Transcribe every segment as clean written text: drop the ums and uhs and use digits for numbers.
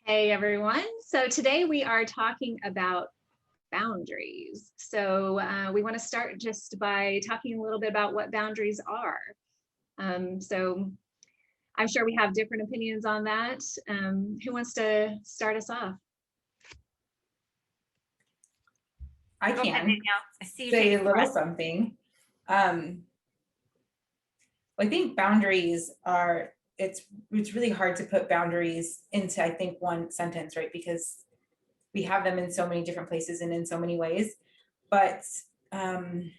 Hey everyone. So today we are talking about boundaries. So we want to start just by talking a little bit about what boundaries are. So I'm sure we have different opinions on that. Who wants to start us off? I Go ahead, can Danielle. I see you say taking a a little breath. something. Um, I think boundaries are, it's really hard to put boundaries into, I think, one sentence, right? Because we have them in so many different places and in so many ways. But um,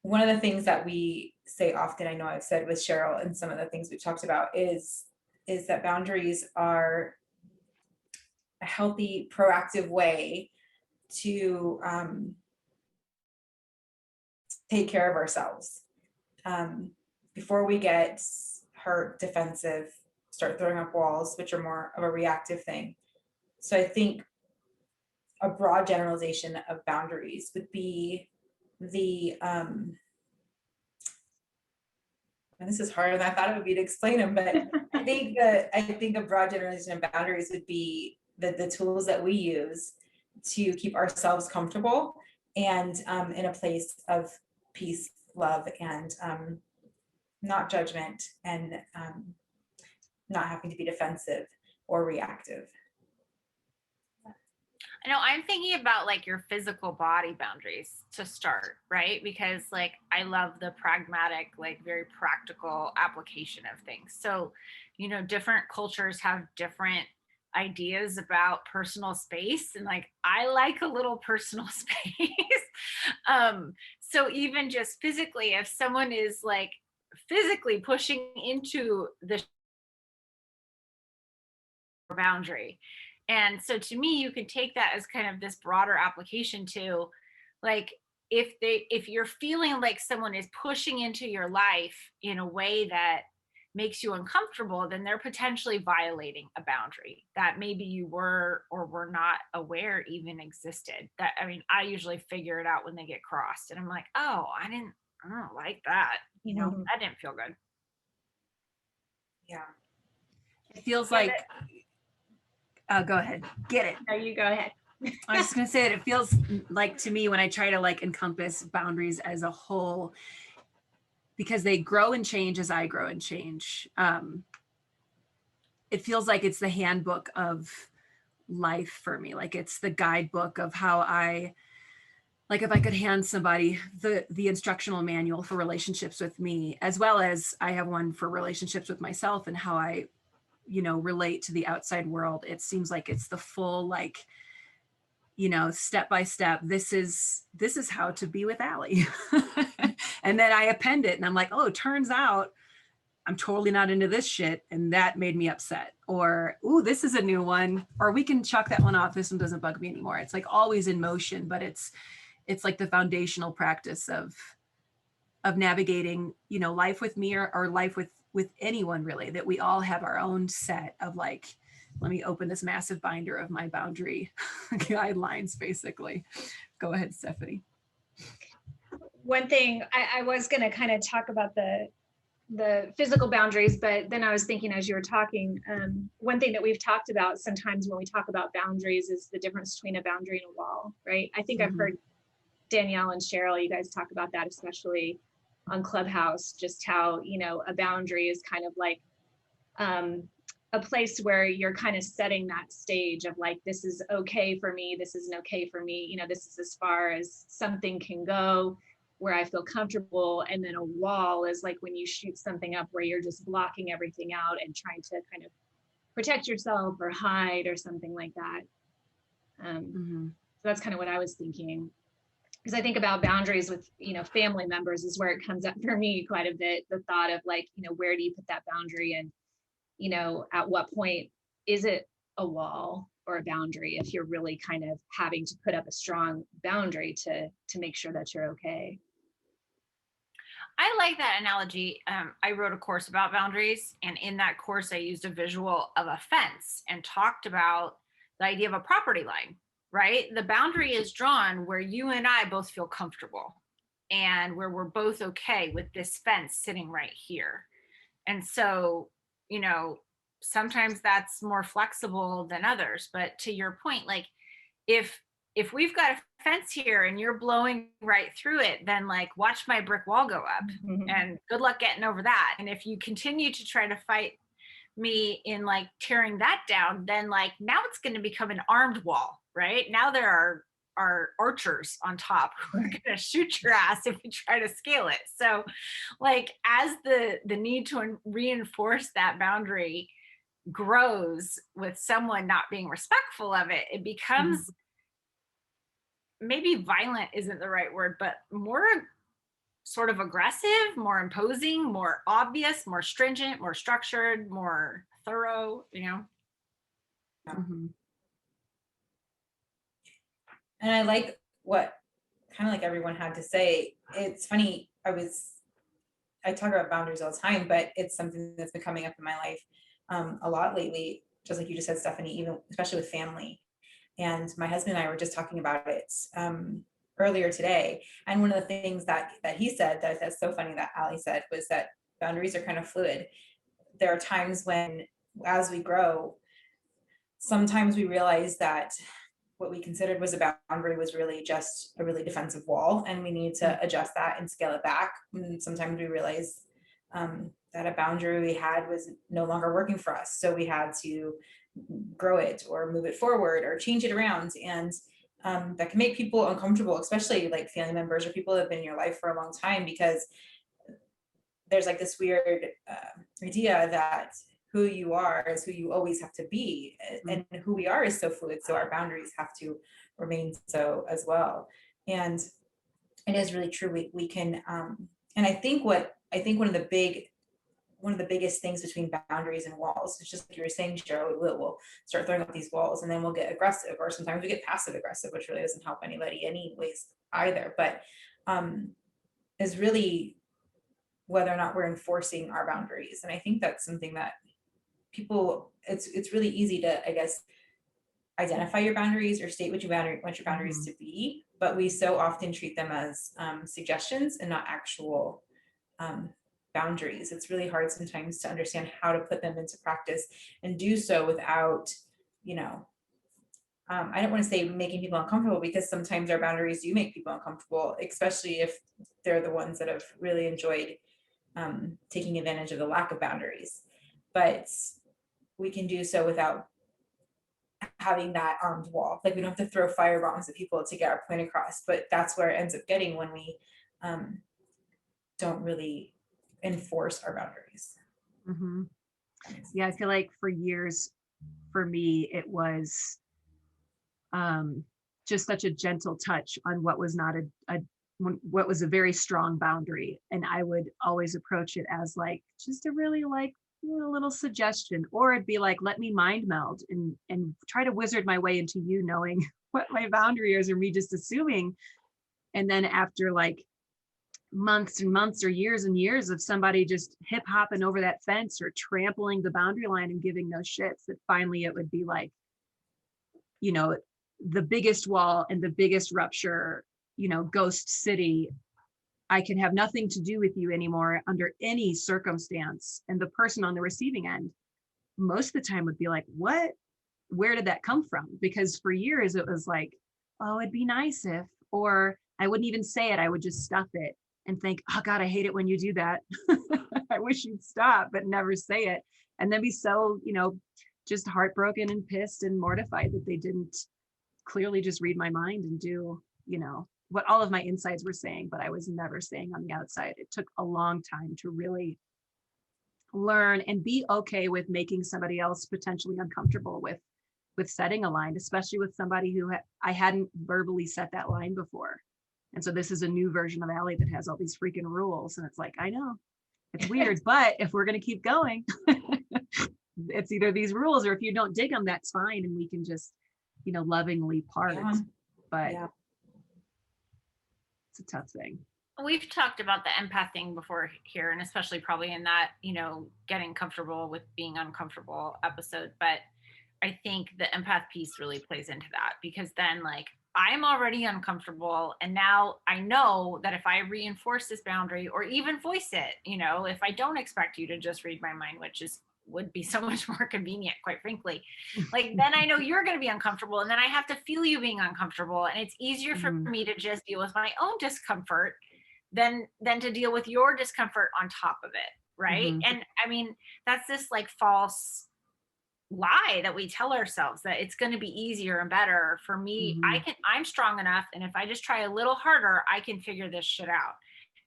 one of the things that we say often, I know I've said with Cheryl and some of the things we've talked about is that boundaries are a healthy, proactive way to take care of ourselves. Before we get hurt, defensive, start throwing up walls, which are more of a reactive thing. So I think a broad generalization of boundaries would be the, and this is harder than I thought it would be to explain them, but I think a broad generalization of boundaries would be the tools that we use to keep ourselves comfortable and in a place of peace, love, and not judgment, and not having to be defensive or reactive. I know I'm thinking about like your physical body boundaries to start, right? Because like I love the pragmatic, like very practical application of things. So, different cultures have different ideas about personal space, and like I like a little personal space. So even just physically, if someone is like physically pushing into the boundary. And so to me, you can take that as kind of this broader application to like if you're feeling like someone is pushing into your life in a way that makes you uncomfortable, then they're potentially violating a boundary that maybe you were or were not aware even existed. That I mean, I usually figure it out when they get crossed and I'm like, oh, I don't like that. Mhm. That didn't feel good. Yeah. It feels Yeah, like, go ahead, get it. No, you go ahead. I was just gonna say that it feels like to me when I try to like encompass boundaries as a whole, because they grow and change as I grow and change. It feels like it's the handbook of life for me. Like it's the guidebook of how like if I could hand somebody the instructional manual for relationships with me, as well as I have one for relationships with myself and how I, relate to the outside world. It seems like it's the full like, step by step, this is how to be with Allie. And then I append it and I'm like, oh, turns out I'm totally not into this shit. And that made me upset. Or, ooh, this is a new one. Or we can chuck that one off. This one doesn't bug me anymore. It's like always in motion, but it's like the foundational practice of navigating, life with me or life with anyone really, that we all have our own set of like, let me open this massive binder of my boundary guidelines, basically. Go ahead, Stephanie. One thing I was going to kind of talk about the physical boundaries, but then I was thinking as you were talking, one thing that we've talked about sometimes when we talk about boundaries is the difference between a boundary and a wall, right? I think I've heard Danielle and Cheryl, you guys talk about that, especially on Clubhouse, just how, a boundary is kind of like a place where you're kind of setting that stage of like, this is okay for me, this isn't okay for me, this is as far as something can go, where I feel comfortable. And then a wall is like when you shoot something up where you're just blocking everything out and trying to kind of protect yourself or hide or something like that. So that's kind of what I was thinking. Because I think about boundaries with, family members is where it comes up for me quite a bit. The thought of like, where do you put that boundary, and, at what point is it a wall or a boundary if you're really kind of having to put up a strong boundary to make sure that you're okay. I like that analogy. I wrote a course about boundaries, and in that course, I used a visual of a fence and talked about the idea of a property line, right? The boundary is drawn where you and I both feel comfortable and where we're both okay with this fence sitting right here. And so, sometimes that's more flexible than others. But to your point, like if we've got a fence here and you're blowing right through it, then like watch my brick wall go up and good luck getting over that. And if you continue to try to fight me in like tearing that down, then like now it's going to become an armed wall, right? Now there are archers on top who are going to shoot your ass if you try to scale it. So like as the need to reinforce that boundary grows with someone not being respectful of it, it becomes maybe violent isn't the right word, but more sort of aggressive, more imposing, more obvious, more stringent, more structured, more thorough, you know? Mhm. And I like what kind of like everyone had to say. It's funny, I talk about boundaries all the time, but it's something that's been coming up in my life a lot lately, just like you just said, Stephanie, even especially with family. And my husband and I were just talking about it earlier today. And one of the things that he said that's so funny that Ali said was that boundaries are kind of fluid. There are times when, as we grow, sometimes we realize that what we considered was a boundary was really just a really defensive wall, and we need to adjust that and scale it back. And sometimes we realize that a boundary we had was no longer working for us, so we had to grow it or move it forward or change it around. And that can make people uncomfortable, especially like family members or people that have been in your life for a long time, because there's like this weird idea that who you are is who you always have to be, and who we are is so fluid, so our boundaries have to remain so as well. And it is really true, we can and I think one of the biggest things between boundaries and walls is just like you were saying, Cheryl, we'll start throwing up these walls and then we'll get aggressive, or sometimes we get passive aggressive, which really doesn't help anybody anyways either. But is really whether or not we're enforcing our boundaries. And I think that's something that people, it's really easy to, I guess, identify your boundaries or state what your boundaries to be, but we so often treat them as suggestions and not actual boundaries. It's really hard sometimes to understand how to put them into practice and do so without, I don't want to say making people uncomfortable, because sometimes our boundaries do make people uncomfortable, especially if they're the ones that have really enjoyed taking advantage of the lack of boundaries. But we can do so without having that armed wall. Like we don't have to throw fire bombs at people to get our point across, but that's where it ends up getting when we don't really enforce our boundaries. Mhm. Yeah, I feel like for years, for me, it was just such a gentle touch on what was not what was a very strong boundary, and I would always approach it as like just a really like a little suggestion, or it'd be like, let me mind meld and try to wizard my way into you knowing what my boundary is, or me just assuming. And then after like months and months or years and years of somebody just hip hopping over that fence or trampling the boundary line and giving no shits, that finally it would be like, the biggest wall and the biggest rupture, ghost city. I can have nothing to do with you anymore under any circumstance. And the person on the receiving end, most of the time would be like, what? Where did that come from? Because for years it was like, oh, it'd be nice if, or I wouldn't even say it. I would just stuff it and think, oh God, I hate it when you do that. I wish you'd stop, but never say it. And then be so, just heartbroken and pissed and mortified that they didn't clearly just read my mind and do, what all of my insides were saying, but I was never saying on the outside. It took a long time to really learn and be okay with making somebody else potentially uncomfortable with setting a line, especially with somebody who I hadn't verbally set that line before. And so this is a new version of Ali that has all these freaking rules. And it's like, I know it's weird, but if we're going to keep going, it's either these rules, or if you don't dig them, that's fine. And we can just, lovingly part. Yeah. But Yeah. it's a tough thing. We've talked about the empath thing before here, and especially probably in that, getting comfortable with being uncomfortable episode. But I think the empath piece really plays into that, because then like I'm already uncomfortable, and now I know that if I reinforce this boundary or even voice it, if I don't expect you to just read my mind, which is would be so much more convenient, quite frankly. Like, then I know you're going to be uncomfortable, and then I have to feel you being uncomfortable, and it's easier for me to just deal with my own discomfort than to deal with your discomfort on top of it, right? And I mean, that's this like false lie that we tell ourselves, that it's going to be easier and better for me. I'm strong enough, and if I just try a little harder, I can figure this shit out.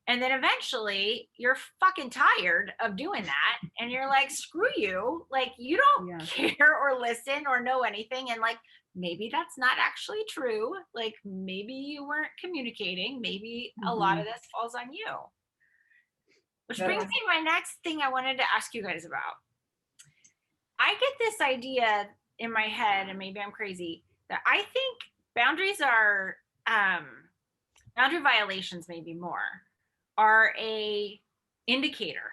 And then eventually you're fucking tired of doing that, and you're like, screw you, like, you don't care or listen or know anything. And like, maybe that's not actually true. Like, maybe you weren't communicating. Maybe a lot of this falls on you. Which brings me to my next thing I wanted to ask you guys about. I get this idea in my head, and maybe I'm crazy, that I think boundaries are, boundary violations maybe more, are a indicator.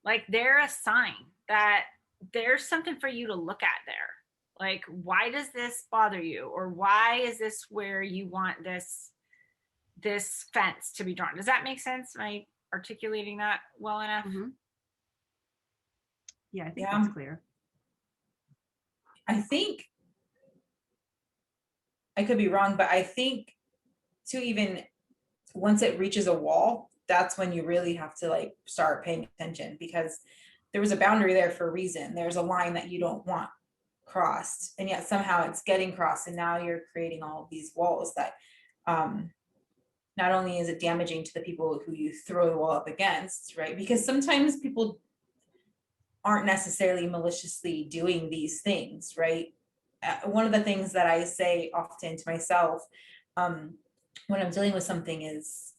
Like, they're a sign that there's something for you to look at there. Like, why does this bother you? Or why is this where you want this fence to be drawn? Does that make sense? Am I articulating that well enough? Yeah, I think that's clear. I think, I could be wrong, but I think to even, once it reaches a wall, that's when you really have to like start paying attention, because there was a boundary there for a reason. There's a line that you don't want crossed, and yet somehow it's getting crossed, and now you're creating all of these walls that not only is it damaging to the people who you throw the wall up against, right? Because sometimes people aren't necessarily maliciously doing these things, right? One of the things that I say often to myself when I'm dealing with something is,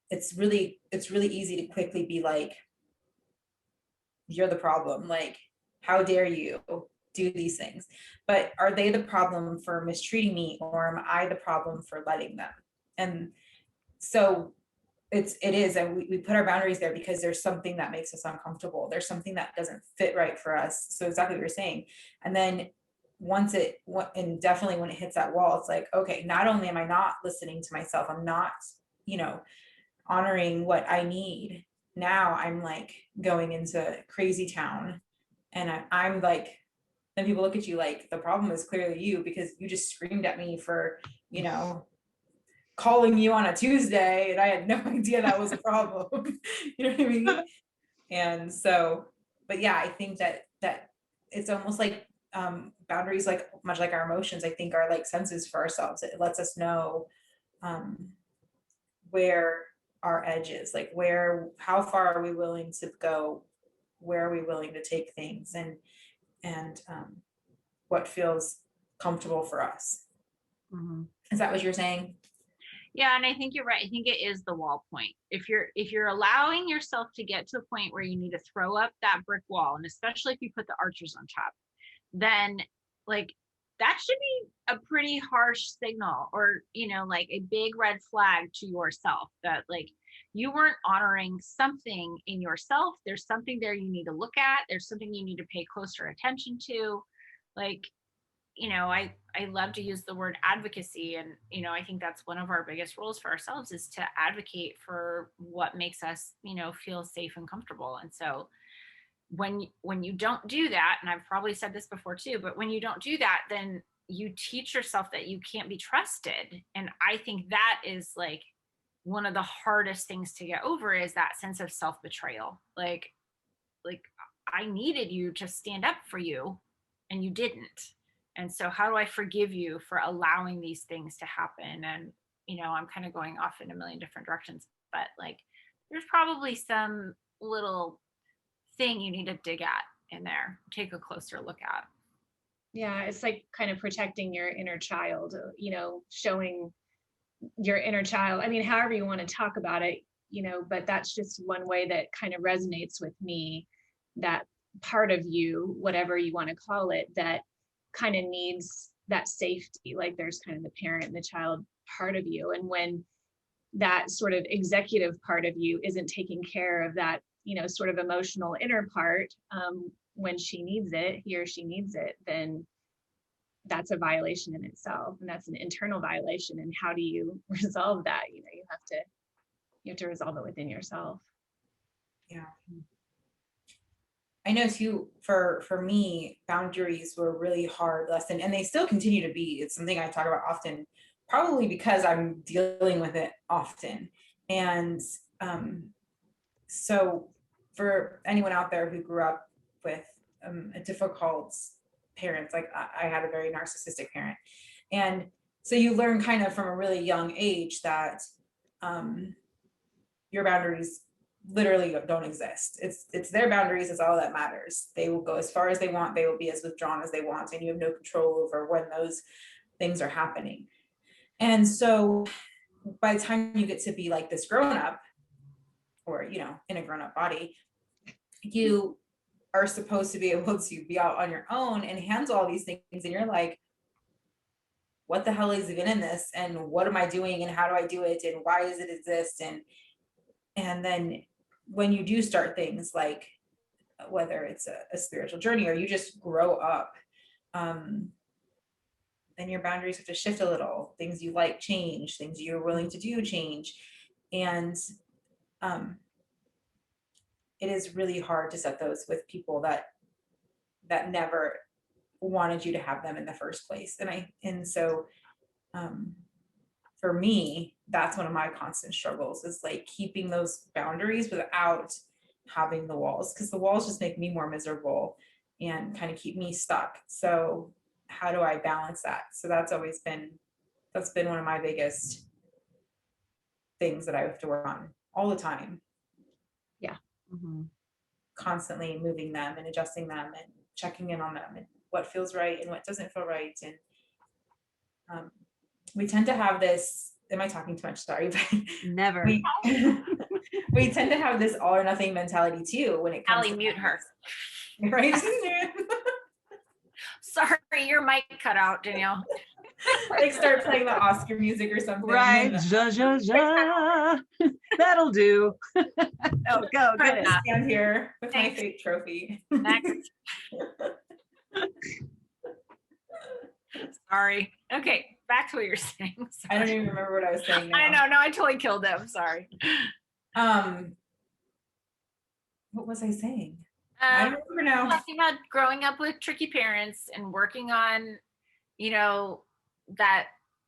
it's really easy to quickly be like, you're the problem. Like, how dare you do these things? But are they the problem for mistreating me, or am I the problem for letting them? And so it is, and we put our boundaries there because there's something that makes us uncomfortable. There's something that doesn't fit right for us. So exactly what you're saying. And then and definitely when it hits that wall, it's like, okay, not only am I not listening to myself, I'm not, honoring what I need. Now I'm like going into crazy town, and I'm like, then people look at you like the problem is clearly you, because you just screamed at me for, calling you on a Tuesday, and I had no idea that was a problem. You know what I mean? And so, but yeah, I think that it's almost like boundaries, like much like our emotions, I think are like senses for ourselves. It lets us know where our edge is, like how far are we willing to go, where are we willing to take things, and what feels comfortable for us. Is that what you're saying? Yeah, and I think you're right. I think it is the wall point. If you're allowing yourself to get to a point where you need to throw up that brick wall, and especially if you put the archers on top, then like that should be a pretty harsh signal, or like a big red flag to yourself, that like you weren't honoring something in yourself. There's something there you need to look at. There's something you need to pay closer attention to. Like, I love to use the word advocacy, and I think that's one of our biggest roles for ourselves, is to advocate for what makes us feel safe and comfortable. And so when you don't do that, and I've probably said this before too, but when you don't do that, then you teach yourself that you can't be trusted. And I think that is like one of the hardest things to get over, is that sense of self-betrayal. Like I needed you to stand up for you, and you didn't. And so how do I forgive you for allowing these things to happen? And, I'm kind of going off in a million different directions, but like, there's probably some little thing you need to dig at in there, take a closer look at. Yeah, it's like kind of protecting your inner child, showing your inner child. I mean, however you want to talk about it, but that's just one way that kind of resonates with me, that part of you, whatever you want to call it, that kind of needs that safety. Like there's kind of the parent and the child part of you. And when that sort of executive part of you isn't taking care of that, sort of emotional inner part, when he or she needs it, then that's a violation in itself. And that's an internal violation. And how do you resolve that? You have to resolve it within yourself. Yeah. I know too, for me, boundaries were a really hard lesson, and they still continue to be. It's something I talk about often, probably because I'm dealing with it often. And so for anyone out there who grew up with a difficult parent, like I had a very narcissistic parent. And so you learn kind of from a really young age that your boundaries literally don't exist. It's their boundaries is all that matters. They will go as far as they want. They will be as withdrawn as they want, and you have no control over when those things are happening. And so by the time you get to be like this grown up, or in a grown up body, you are supposed to be able to be out on your own and handle all these things, and you're like, what the hell is even in this, and what am I doing, and how do I do it, and why does it exist? And then when you do start things like, whether it's a spiritual journey or you just grow up, then your boundaries have to shift a little. Things you like change, things you're willing to do change. And it is really hard to set those with people that never wanted you to have them in the first place. And so for me, that's one of my constant struggles, is like keeping those boundaries without having the walls, because the walls just make me more miserable and kind of keep me stuck. So how do I balance that? So that's been one of my biggest things that I have to work on all the time. Mm-hmm. Constantly moving them and adjusting them and checking in on them and what feels right and what doesn't feel right. And we tend to have this, am I talking too much? Sorry, but Never. we tend to have this all or nothing mentality too when it comes Allie, to mute her. right. Sorry, your mic cut out, Danielle. Like start playing the Oscar music or something. Right. Ja, ja, ja. That'll do. Oh, go. I Get it. stand here with my Thanks. fake trophy. Next. Sorry. Okay, back to what you're saying. Sorry. I don't even remember what I was saying now. I know. No, I totally killed them. Sorry. What was I saying? I don't remember now. Talking about growing up with tricky parents and working on,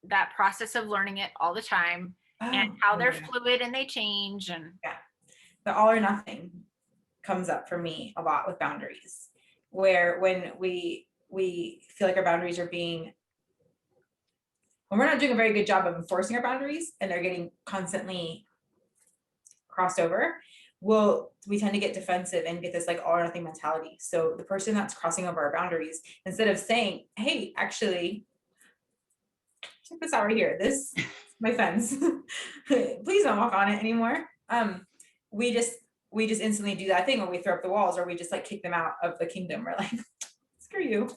that process of learning it all the time, and how they're fluid and they change. And the all or nothing comes up for me a lot with boundaries, where when we feel like our boundaries are when we're not doing a very good job of enforcing our boundaries and they're getting constantly crossed over, we tend to get defensive and get this like all or nothing mentality. So the person that's crossing over our boundaries, instead of saying, hey, actually, check this out right here, this my fence, please don't walk on it anymore. We just instantly do that thing when we throw up the walls, or we just like kick them out of the kingdom. We're like, screw you,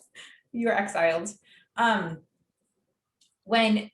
you are exiled. When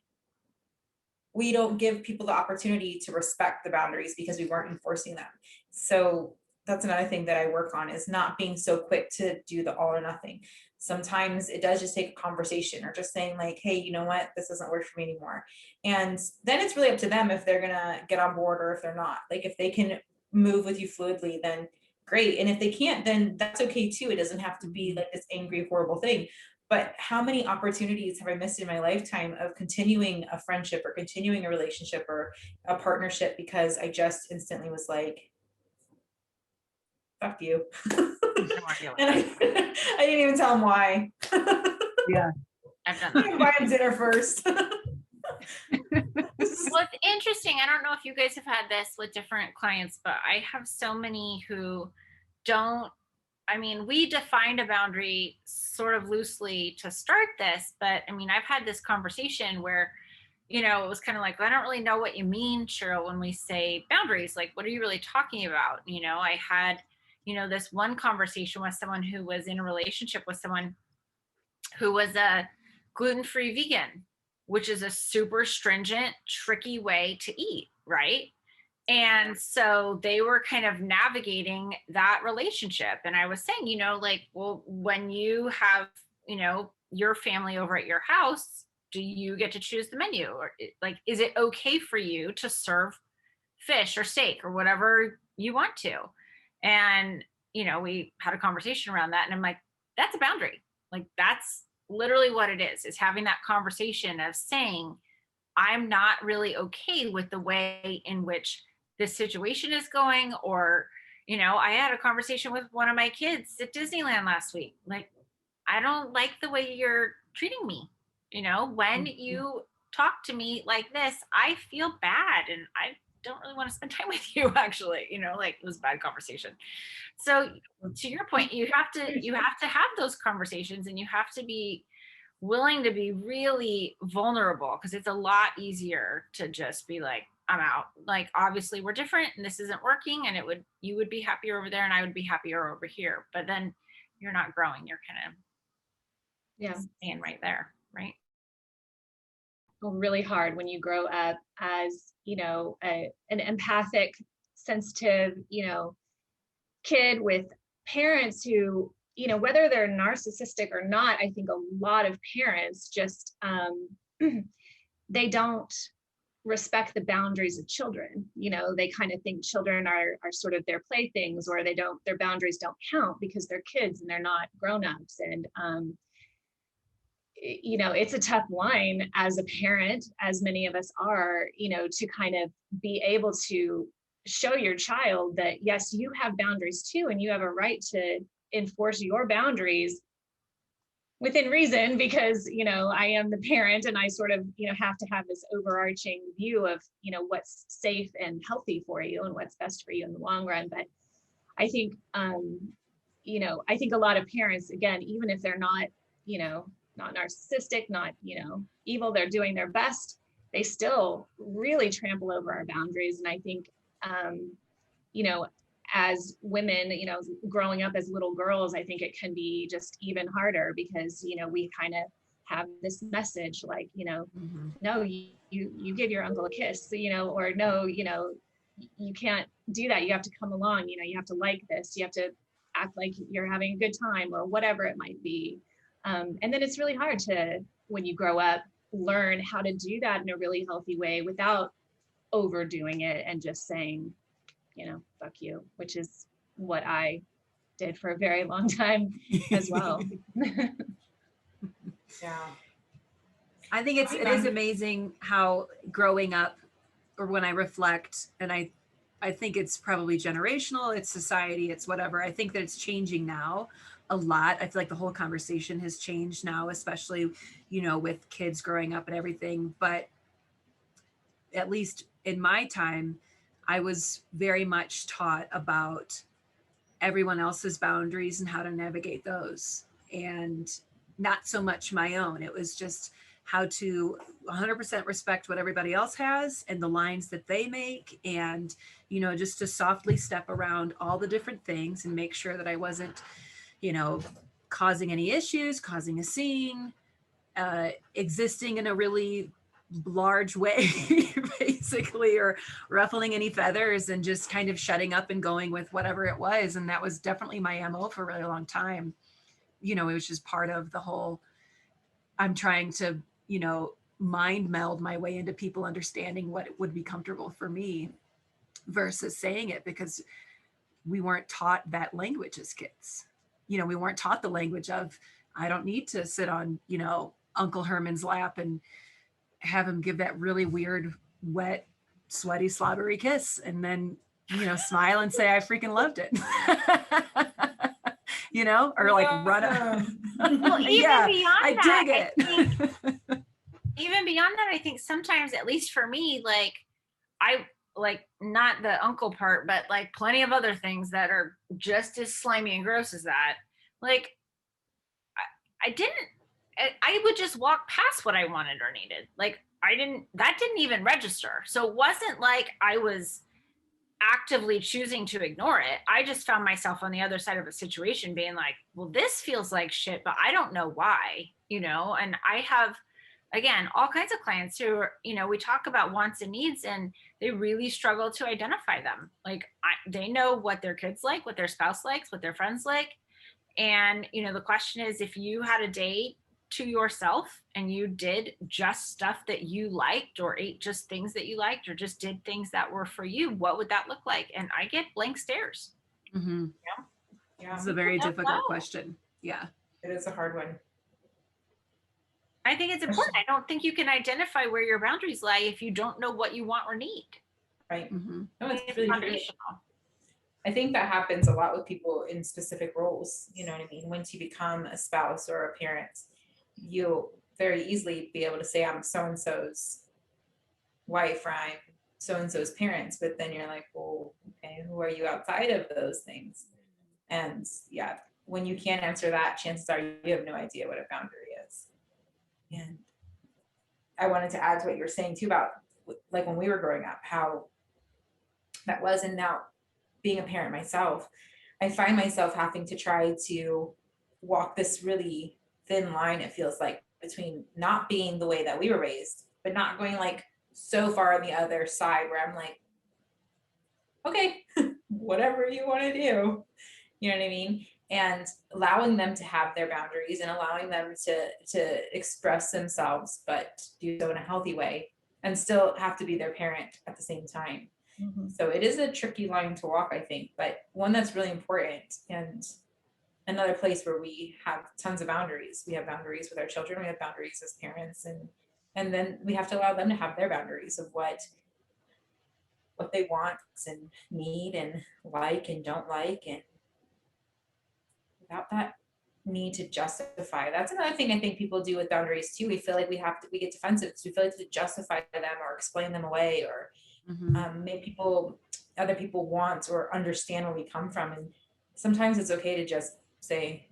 we don't give people the opportunity to respect the boundaries because we weren't enforcing them. So that's another thing that I work on, is not being so quick to do the all or nothing. Sometimes it does just take a conversation, or just saying like, hey, you know what, this doesn't work for me anymore. And then it's really up to them if they're gonna get on board or if they're not. Like if they can move with you fluidly, then great. And if they can't, then that's okay too. It doesn't have to be like this angry, horrible thing. But how many opportunities have I missed in my lifetime of continuing a friendship or continuing a relationship or a partnership because I just instantly was like, fuck you. And I didn't even tell him why. Yeah. I've done that. I buy him dinner first. Well, it's interesting. I don't know if you guys have had this with different clients, but I have so many who don't. I mean, we defined a boundary sort of loosely to start this, but I mean, I've had this conversation where, it was kind of like, I don't really know what you mean, Cheryl, when we say boundaries. Like, what are you really talking about? I had, this one conversation with someone who was in a relationship with someone who was a gluten-free vegan, which is a super stringent, tricky way to eat, right? And so they were kind of navigating that relationship. And I was saying, well, when you have, your family over at your house, do you get to choose the menu? Or like, is it okay for you to serve fish or steak or whatever you want to? And you know, we had a conversation around that, and I'm like, that's a boundary. Like, that's literally what it is having that conversation of saying, I'm not really okay with the way in which this situation is going. Or, you know, I had a conversation with one of my kids at Disneyland last week. Like, I don't like the way you're treating me. You know, when you talk to me like this, I feel bad and I don't really want to spend time with you, actually. You know, like, it was a bad conversation. So to your point, you have to have those conversations, and you have to be willing to be really vulnerable, because it's a lot easier to just be like, I'm out. Like, obviously we're different and this isn't working, and you would be happier over there and I would be happier over here. But then you're not growing. You're kind of staying right there, right? Really hard when you grow up as, you know, an empathic, sensitive, you know, kid with parents who, you know, whether they're narcissistic or not, I think a lot of parents just they don't respect the boundaries of children. You know, they kind of think children are sort of their playthings, or their boundaries don't count because they're kids and they're not grown-ups. And you know, it's a tough line as a parent, as many of us are, you know, to kind of be able to show your child that, yes, you have boundaries too, and you have a right to enforce your boundaries within reason, because, you know, I am the parent and I sort of, you know, have to have this overarching view of, you know, what's safe and healthy for you and what's best for you in the long run. But I think, you know, I think a lot of parents, again, even if they're not, you know, not narcissistic, not, you know, evil, they're doing their best, they still really trample over our boundaries. And I think, you know, as women, you know, growing up as little girls, I think it can be just even harder because, you know, we kind of have this message like, you know, no, you give your uncle a kiss, you know, or no, you know, you can't do that. You have to come along, you know, you have to like this, you have to act like you're having a good time or whatever it might be. And then it's really hard to, when you grow up, learn how to do that in a really healthy way without overdoing it and just saying, you know, fuck you, which is what I did for a very long time as well. Yeah. I think it is amazing how growing up, or when I reflect, and I think it's probably generational, it's society, it's whatever. I think that it's changing now a lot. I feel like the whole conversation has changed now, especially, you know, with kids growing up and everything. But at least in my time, I was very much taught about everyone else's boundaries and how to navigate those, and not so much my own. It was just how to 100% respect what everybody else has and the lines that they make, and, you know, just to softly step around all the different things and make sure that I wasn't, you know, causing any issues, causing a scene, existing in a really large way, basically, or ruffling any feathers, and just kind of shutting up and going with whatever it was. And that was definitely my MO for a really long time. You know, it was just part of the whole, I'm trying to, you know, mind meld my way into people understanding what would be comfortable for me versus saying it, because we weren't taught that language as kids. You know, we weren't taught the language of, I don't need to sit on, you know, Uncle Herman's lap and have him give that really weird, wet, sweaty, slobbery kiss and then, you know, smile and say, I freaking loved it. You know, or like run up. Well, even Yeah, beyond I that, dig it. I think, even beyond that, I think sometimes, at least for me, like, I like, not the uncle part, but like plenty of other things that are just as slimy and gross as that. Like, I would just walk past what I wanted or needed. Like, that didn't even register. So it wasn't like I was actively choosing to ignore it. I just found myself on the other side of a situation being like, well, this feels like shit, but I don't know why, you know? And I have, again, all kinds of clients who are, you know, we talk about wants and needs and they really struggle to identify them. Like, they know what their kids like, what their spouse likes, what their friends like. And, you know, the question is, if you had a day to yourself and you did just stuff that you liked, or ate just things that you liked, or just did things that were for you, what would that look like? And I get blank stares. Mm-hmm. You know? This is a very don't difficult know. question. Yeah. It is a hard one. I think it's important. I don't think you can identify where your boundaries lie if you don't know what you want or need. Right. Mm-hmm. No, it's It's really true. foundational. I think that happens a lot with people in specific roles. You know what I mean? Once you become a spouse or a parent, you'll very easily be able to say, I'm so and so's wife, or I'm so and so's parents. But then you're like, well, okay, who are you outside of those things? And yeah, when you can't answer that, chances are you have no idea what a boundary is. And I wanted to add to what you were saying too about like when we were growing up, how that was. And now being a parent myself, I find myself having to try to walk this really thin line, it feels like, between not being the way that we were raised, but not going like so far on the other side where I'm like, okay, whatever you want to do. You know what I mean? And allowing them to have their boundaries and allowing them to express themselves, but do so in a healthy way and still have to be their parent at the same time. Mhm. So it is a tricky line to walk, I think, but one that's really important. And another place where we have tons of boundaries. We have boundaries with our children, we have boundaries as parents, and then we have to allow them to have their boundaries of what they want and need and like and don't like, and without that need to justify. That's another thing I think people do with boundaries too. We feel like we get defensive because we feel like to justify them or explain them away, or Mm-hmm. make other people want or understand where we come from. And sometimes it's okay to just say,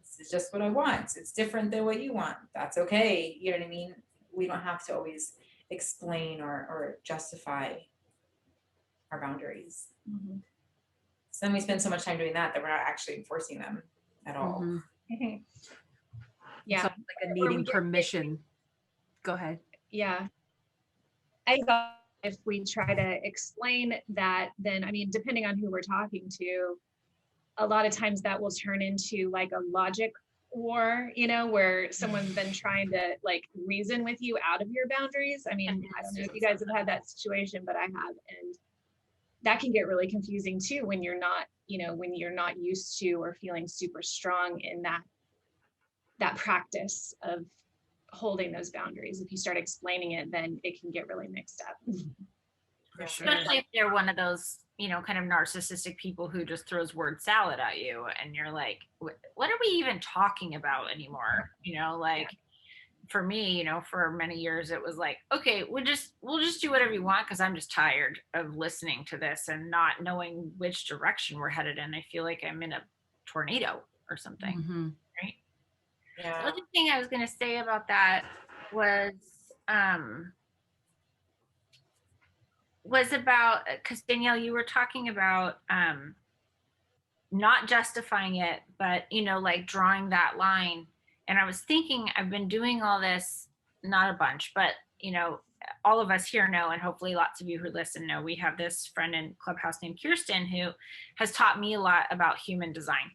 this is just what I want. It's different than what you want. That's okay. You know what I mean? We don't have to always explain or justify our boundaries. Mhm. So then we spend so much time doing that we're not actually enforcing them at all. Mm-hmm. Mhm. It's Yeah, almost like a Or we needing get- permission. Go ahead. yeah. I thought if we try to explain that, then, I mean, depending on who we're talking to, a lot of times that will turn into like a logic war, where someone's been trying to like reason with you out of your boundaries. I mean, I don't know if you guys have had that situation, but I have. And that can get really confusing too when you're not, when you're not used to or feeling super strong in that practice of holding those boundaries. If you start explaining it, then it can get really mixed up. For sure. Especially if they're one of those, kind of narcissistic people who just throws word salad at you and you're like, what are we even talking about anymore? For me, for many years it was like, okay, we'll just do whatever you want because I'm just tired of listening to this and not knowing which direction we're headed in. I feel like I'm in a tornado or something. Mm-hmm. Right. The Yeah. other thing I was going to say about that was about, because Danielle, you were talking about not justifying it, but like drawing that line. And I was thinking, I've been doing all this, not a bunch, but all of us here know, and hopefully lots of you who listen know, we have this friend in Clubhouse named Kirsten who has taught me a lot about human design.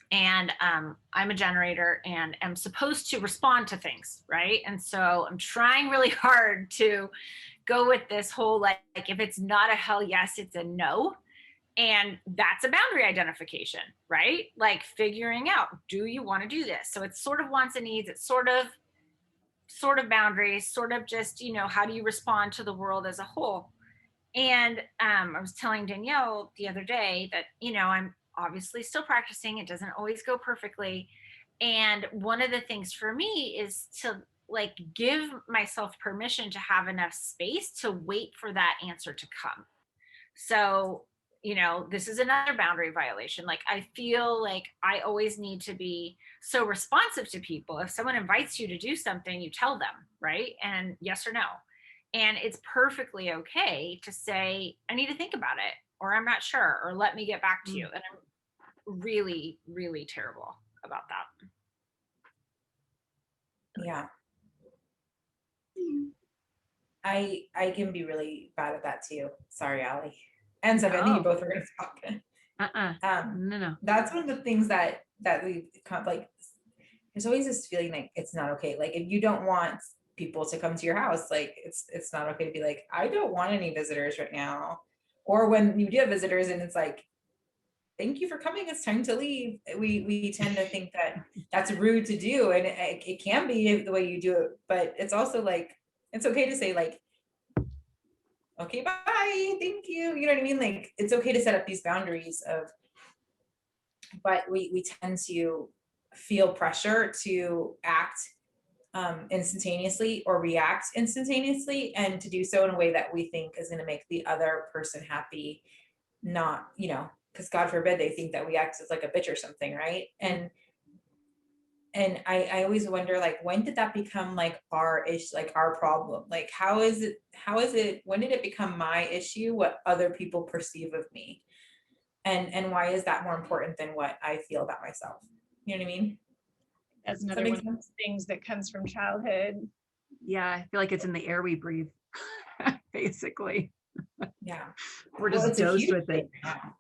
And I'm a generator and am supposed to respond to things, right? And so I'm trying really hard to go with this whole like if it's not a hell yes, it's a no. And that's a boundary identification, right? Like figuring out, do you want to do this? So it's sort of wants and needs, it's sort of boundaries, sort of just, how do you respond to the world as a whole? And I was telling Danielle the other day that, I'm obviously still practicing. It doesn't always go perfectly. And one of the things for me is to like give myself permission to have enough space to wait for that answer to come. So, this is another boundary violation. Like I feel like I always need to be so responsive to people. If someone invites you to do something, you tell them, right? And yes or no. And it's perfectly okay to say, I need to think about it, or I'm not sure, or let me get back to you. And I'm really, really terrible about that. Yeah. I can be really bad at that too. Sorry, Allie. And Zeb, I think you both were going to talk. No. That's one of the things that we like. There's always this feeling like it's not okay. Like if you don't want people to come to your house, like it's not okay to be like, I don't want any visitors right now. Or when you do have visitors and it's like, thank you for coming, it's time to leave. We tend to think that that's rude to do, and it can be the way you do it, but it's also like, it's okay to say like, okay, bye, thank you. You know what I mean? Like, it's okay to set up these boundaries of, but we tend to feel pressure to act instantaneously or react instantaneously, and to do so in a way that we think is going to make the other person happy, not, because God forbid they think that we act as like a bitch or something, right? And I always wonder, like, when did that become like our issue, like our problem? Like, how is it, when did it become my issue, what other people perceive of me? And why is that more important than what I feel about myself? You know what I mean? That's Does that another make one of sense? those things that comes from childhood. Yeah, I feel like it's in the air we breathe, basically. Yeah. We're Well, just it's a dosed huge with it. thing now.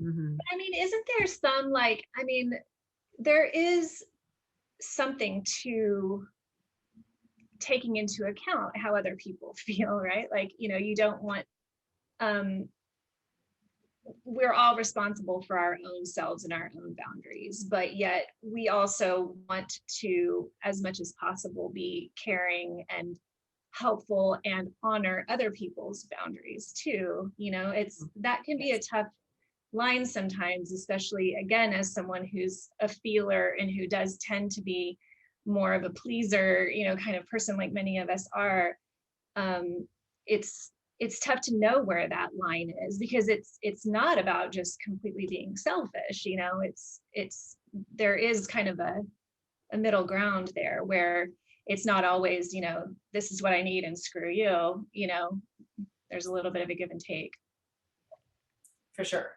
Mhm. I mean, isn't there some like, I mean, there is something to taking into account how other people feel, right? Like, you don't want, um, we're all responsible for our own selves and our own boundaries, but yet we also want to, as much as possible, be caring and helpful and honor other people's boundaries too. It's that can be a tough line sometimes, especially again, as someone who's a feeler and who does tend to be more of a pleaser, kind of person, like many of us are. It's tough to know where that line is, because it's not about just completely being selfish. It's there is kind of a middle ground there, where it's not always, this is what I need and screw you. There's a little bit of a give and take. For sure.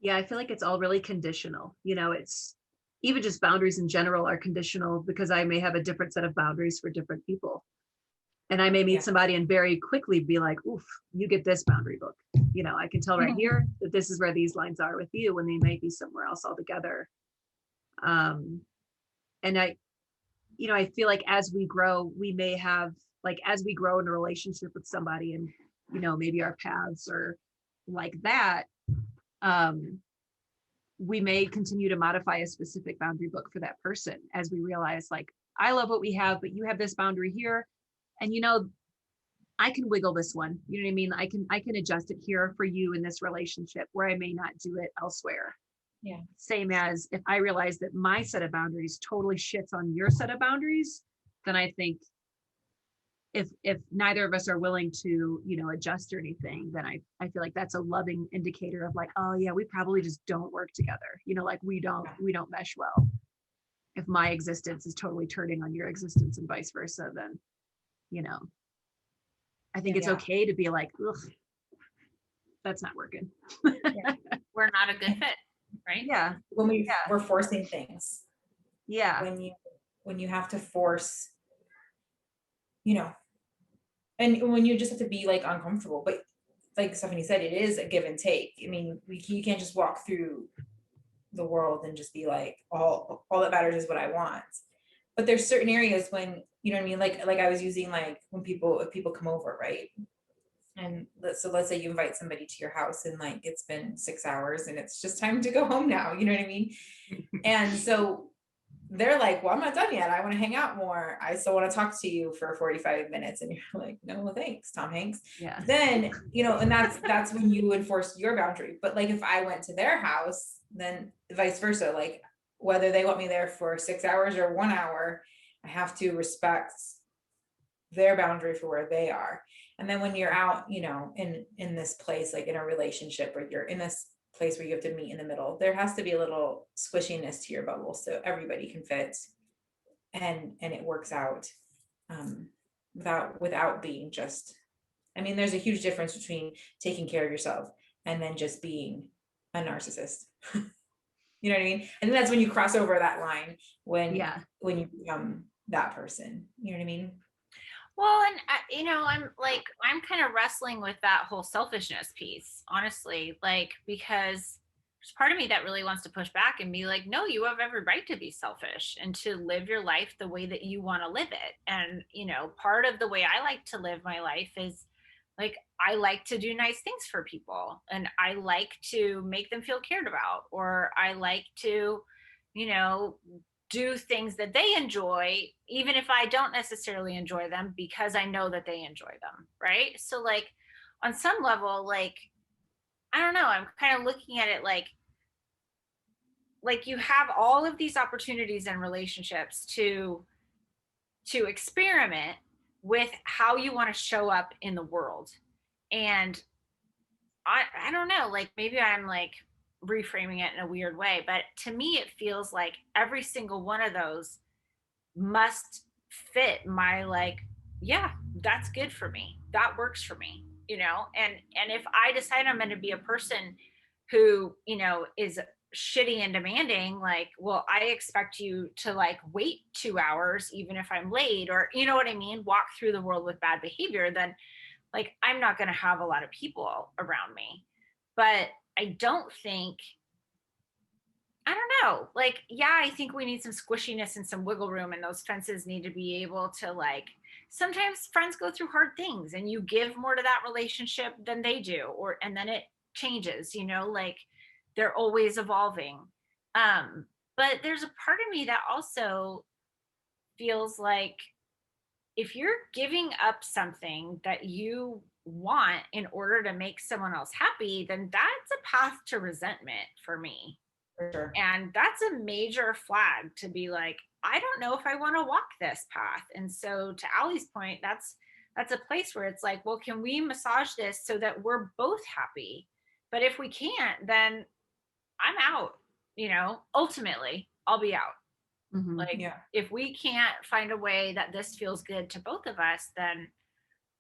Yeah, I feel like it's all really conditional. It's even just boundaries in general are conditional, because I may have a different set of boundaries for different people. And I may meet Yeah. somebody and very quickly be like, oof, you get this boundary book. I can tell right here that this is where these lines are with you, when they may be somewhere else altogether. And I feel like as we grow, we may have, like, as we grow in a relationship with somebody, and, maybe our paths are like that, we may continue to modify a specific boundary book for that person, as we realize, like, I love what we have, but you have this boundary here. And, I can wiggle this one. You know what I mean? I can adjust it here for you in this relationship, where I may not do it elsewhere. Yeah. Same as if I realize that my set of boundaries totally shits on your set of boundaries, then I think if neither of us are willing to, adjust or anything, then I feel like that's a loving indicator of like, oh yeah, we probably just don't work together. Like we don't mesh well. If my existence is totally turning on your existence and vice versa, then, I think it's okay to be like, ugh, that's not working. We're not a good fit, right? Yeah. When we're forcing things. Yeah. When you have to force, and when you just have to be like uncomfortable, but like Stephanie said, it is a give and take. I mean, you can't just walk through the world and just be like, all that matters is what I want. But there's certain areas when, you know what I mean? Like I was using, like, if people come over, right? And let's say you invite somebody to your house and like, it's been 6 hours and it's just time to go home now. You know what I mean? And so they're like, well, I'm not done yet. I want to hang out more. I still want to talk to you for 45 minutes. And you're like, no, well, thanks, Tom Hanks. Yeah. Then, and that's when you enforce your boundary. But like, if I went to their house, then vice versa, like whether they want me there for 6 hours or 1 hour, I have to respect their boundary for where they are. And then when you're out, in this place, like in a relationship, or you're in this place where you have to meet in the middle, there has to be a little squishiness to your bubble so everybody can fit and it works out, without being just, I mean, there's a huge difference between taking care of yourself and then just being a narcissist. You know what I mean? And that's when you cross over that line, when you become that person. You know what I mean? Well, and I'm kind of wrestling with that whole selfishness piece, honestly, like, because there's part of me that really wants to push back and be like, no, you have every right to be selfish and to live your life the way that you want to live it. And, part of the way I like to live my life is like, I like to do nice things for people, and I like to make them feel cared about, or I like to, you know, do things that they enjoy, even if I don't necessarily enjoy them, because I know that they enjoy them. Right. So, like, on some level, like, I don't know, I'm kind of looking at it like you have all of these opportunities and relationships to experiment with how you want to show up in the world. And I don't know, like, maybe I'm like reframing it in a weird way, but to me it feels like every single one of those must fit my, like, yeah, that's good for me, that works for me, you know. And if I decide I'm going to be a person who, you know, is shitty and demanding, like, well, I expect you to like wait 2 hours even if I'm late, or you know what I mean, walk through the world with bad behavior, then like I'm not going to have a lot of people around me. But I don't think, I don't know. Like, yeah, I think we need some squishiness and some wiggle room, and those fences need to be able to, like, sometimes friends go through hard things and you give more to that relationship than they do, or, and then it changes, you know, like they're always evolving. Um, but there's a part of me that also feels like if you're giving up something that you want in order to make someone else happy, then that's a path to resentment for me. For sure. And that's a major flag to be like, I don't know if I want to walk this path. And so to Allie's point, that's a place where it's like, well, can we massage this so that we're both happy? But if we can't, then I'm out, you know, ultimately I'll be out. Mhm. Like, Yeah. if we can't find a way that this feels good to both of us, then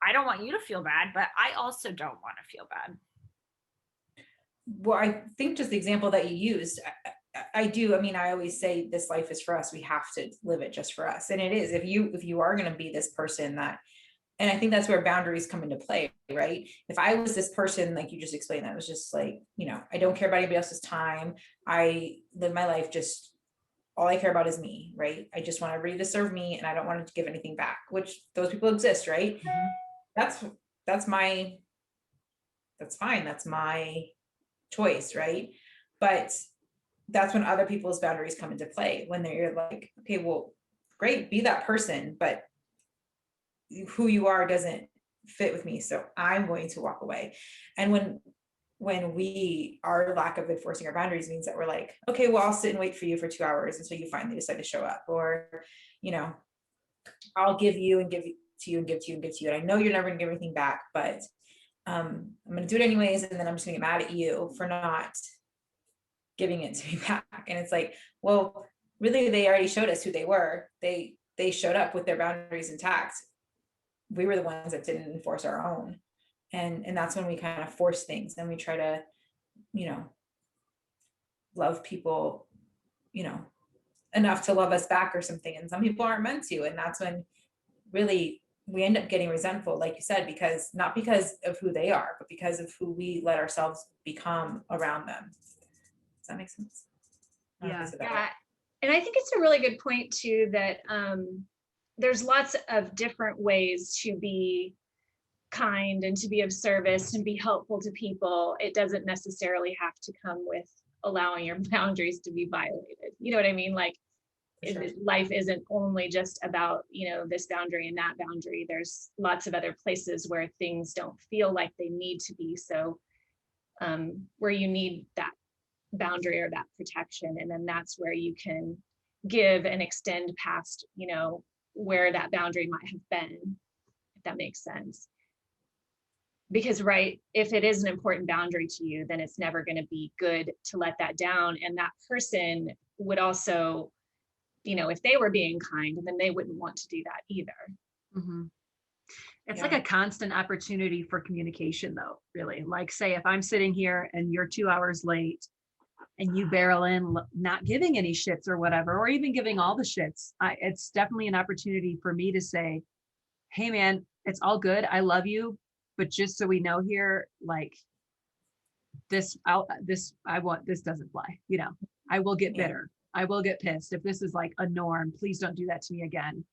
I don't want you to feel bad, but I also don't want to feel bad. Well, I think just the example that you used, I do. I mean, I always say this life is for us. We have to live it just for us. And it is, if you are going to be this person that, and I think that's where boundaries come into play, right? If I was this person, like you just explained, that was just like, you know, I don't care about anybody else's time. I live my life, just all I care about is me, right? I just want everybody to serve me and I don't want to give anything back, which those people exist, right? That's that's my, that's fine. That's my choice, right? But that's when other people's boundaries come into play, when they're like, okay, well, great, be that person, but who you are doesn't fit with me, so I'm going to walk away. And when we, our lack of enforcing our boundaries means that we're like, okay, well, I'll sit and wait for you for 2 hours until you finally decide to show up, or, you know, I'll give you and give to you and give to you and give to you, and I know you're never gonna give anything back, but I'm going to do it anyways, and then I'm just going to get mad at you for not giving it to me back. And it's like, well, really, they already showed us who they were. They showed up with their boundaries intact. We were the ones that didn't enforce our own, and that's when we kind of force things, and we try to, you know, love people, you know, enough to love us back or something. And some people aren't meant to, and that's when really we end up getting resentful, like you said, because not because of who they are, but because of who we let ourselves become around them. Does that make sense? I don't know if I said that right. Yeah. And I think it's a really good point too, that there's lots of different ways to be kind and to be of service and be helpful to people. It doesn't necessarily have to come with allowing your boundaries to be violated. You know what I mean? Like, Sure. life isn't only just about, you know, this boundary and that boundary. There's lots of other places where things don't feel like they need to be. So where you need that boundary or that protection, and then that's where you can give and extend past, you know, where that boundary might have been, if that makes sense. Because, right, if it is an important boundary to you, then it's never going to be good to let that down. And that person would also, you know, if they were being kind, then they wouldn't want to do that either. Mm-hmm. It's Yeah. like a constant opportunity for communication, though, really. Like, say, if I'm sitting here and you're 2 hours late and you barrel in not giving any shits or whatever, or even giving all the shits, it's definitely an opportunity for me to say, hey, man, it's all good. I love you. But just so we know here, like, this doesn't fly. You know, I will get bitter. I will get pissed if this is like a norm. Please don't do that to me again.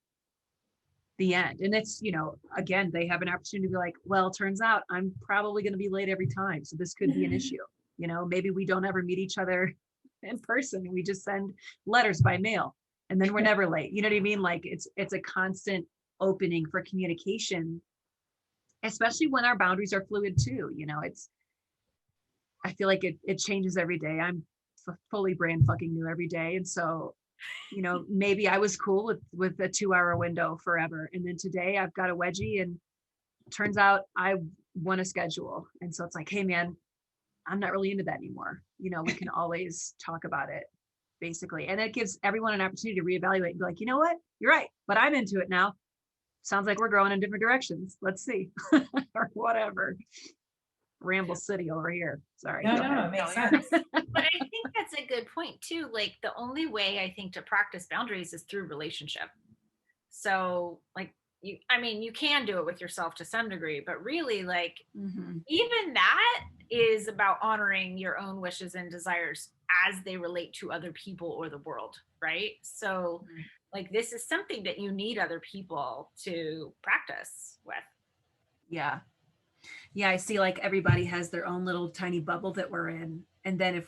the end. And it's, you know, again, they have an opportunity to be like, well, turns out I'm probably going to be late every time. So this could be an issue. You know, maybe we don't ever meet each other in person. We just send letters by mail and then we're never late. You know what I mean? Like it's a constant opening for communication, especially when our boundaries are fluid too. You know, I feel like it changes every day. I'm fully brand fucking new every day. And so, you know, maybe I was cool with a 2-hour window forever. And then today I've got a wedgie and turns out I want a schedule. And so it's like, hey man, I'm not really into that anymore. You know, we can always talk about it basically. And it gives everyone an opportunity to reevaluate and be like, you know what, you're right, but I'm into it now. Sounds like we're growing in different directions. Let's see. Or whatever. Ramble City over here. Sorry. No, Go no, ahead. it makes sense. But I think that's a good point too. Like the only way I think to practice boundaries is through relationship. So like I mean, you can do it with yourself to some degree, but really like Mhm. even that is about honoring your own wishes and desires as they relate to other people or the world, right? So Mhm. like this is something that you need other people to practice with. Yeah. Yeah, I see like everybody has their own little tiny bubble that we're in. And then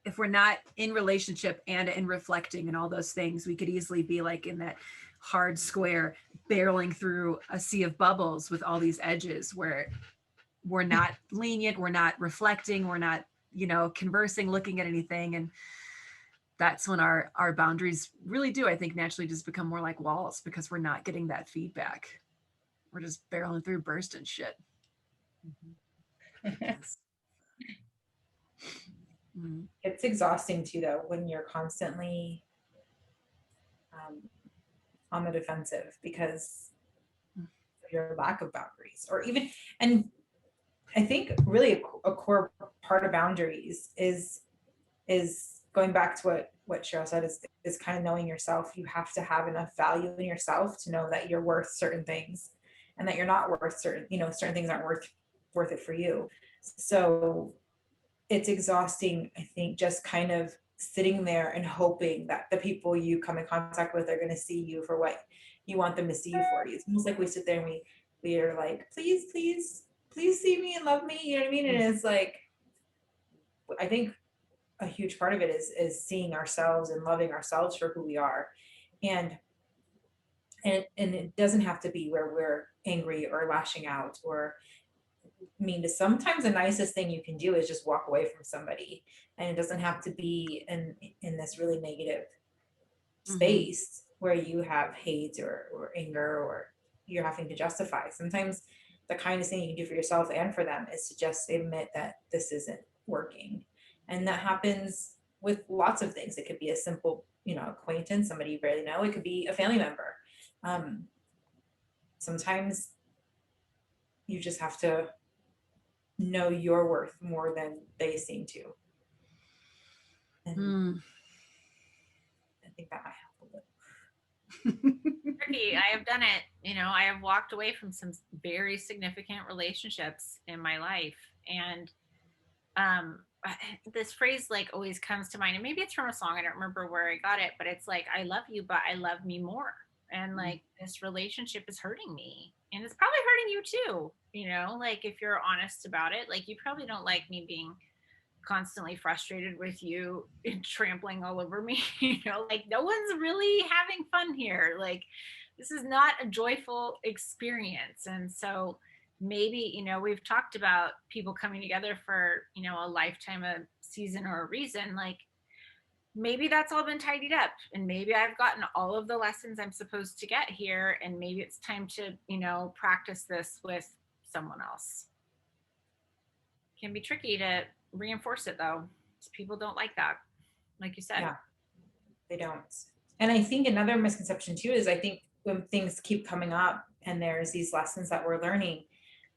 if we're not in relationship and in reflecting and all those things, we could easily be like in that hard square barreling through a sea of bubbles with all these edges where we're not lenient, we're not reflecting, we're not, you know, conversing, looking at anything. And that's when our boundaries really do, I think, naturally just become more like walls because we're not getting that feedback. We're just barreling through bursting shit. Mm. It's exhausting too, though, when you're constantly um, on the defensive because of your lack of boundaries, or even, and I think really a core part of boundaries is going back to what Cheryl said is kind of knowing yourself. You have to have enough value in yourself to know that you're worth certain things, and that you're not worth certain, you know, certain things aren't worth it for you. So it's exhausting, I think, just kind of sitting there and hoping that the people you come in contact with are going to see you for what you want them to see you for. It's almost like we sit there and we are like, please, please, please see me and love me. You know what I mean? And it's like, I think a huge part of it is seeing ourselves and loving ourselves for who we are. And it doesn't have to be where we're angry or lashing out or mean to. Sometimes the nicest thing you can do is just walk away from somebody, and it doesn't have to be in this really negative space where you have hate or anger or you're having to justify. Sometimes the kindest thing you can do for yourself and for them is to just admit that this isn't working. And that happens with lots of things. It could be a simple, you know, acquaintance, somebody you barely know. It could be a family member. Sometimes you just have to know your worth more than they seem to. And I think that might help a little. Tricky. I have done it. You know, I have walked away from some very significant relationships in my life. And this phrase like always comes to mind. And maybe it's from a song. I don't remember where I got it, but it's like, I love you, but I love me more. And like this relationship is hurting me. And it's probably hurting you too. You know, like if you're honest about it, like you probably don't like me being constantly frustrated with you and trampling all over me. You know, like no one's really having fun here. Like this is not a joyful experience. And so maybe, you know, we've talked about people coming together for, you know, a lifetime, a season, or a reason. Like maybe that's all been tidied up, and maybe I've gotten all of the lessons I'm supposed to get here, and maybe it's time to, you know, practice this with someone else. It can be tricky to reinforce it though. People don't like that, like you said. Yeah, they don't. And I think another misconception too is I think when things keep coming up and there's these lessons that we're learning,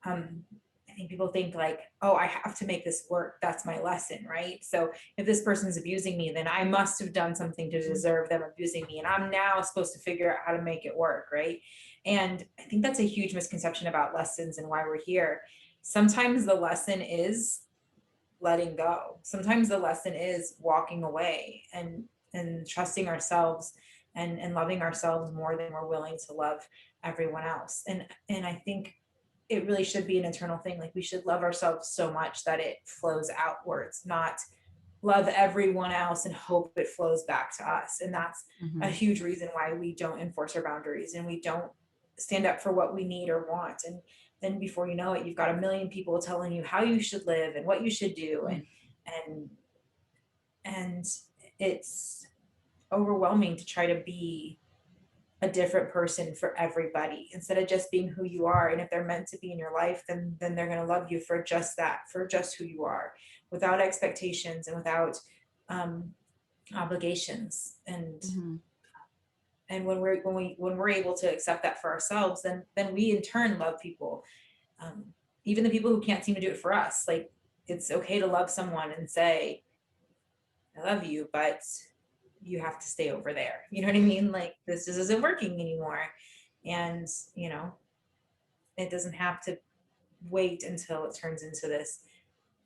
I think people think like, oh, I have to make this work. That's my lesson, right? So if this person's abusing me, then I must have done something to deserve them abusing me. And I'm now supposed to figure out how to make it work, right? And I think that's a huge misconception about lessons and why we're here. Sometimes the lesson is letting go. Sometimes the lesson is walking away and trusting ourselves and loving ourselves more than we're willing to love everyone else. And I think it really should be an internal thing. Like we should love ourselves so much that it flows outwards, not love everyone else and hope it flows back to us. And that's a huge reason why we don't enforce our boundaries and we don't stand up for what we need or want. And then before you know it, you've got a million people telling you how you should live and what you should do. And it's overwhelming to try to be a different person for everybody instead of just being who you are. And if they're meant to be in your life, then they're going to love you for just that, for just who you are, without expectations and without obligations. And when we're able to accept that for ourselves, then we in turn love people, even the people who can't seem to do it for us. Like it's okay to love someone and say, I love you, but you have to stay over there. You know what I mean? Like this just isn't working anymore. And, you know, it doesn't have to wait until it turns into this,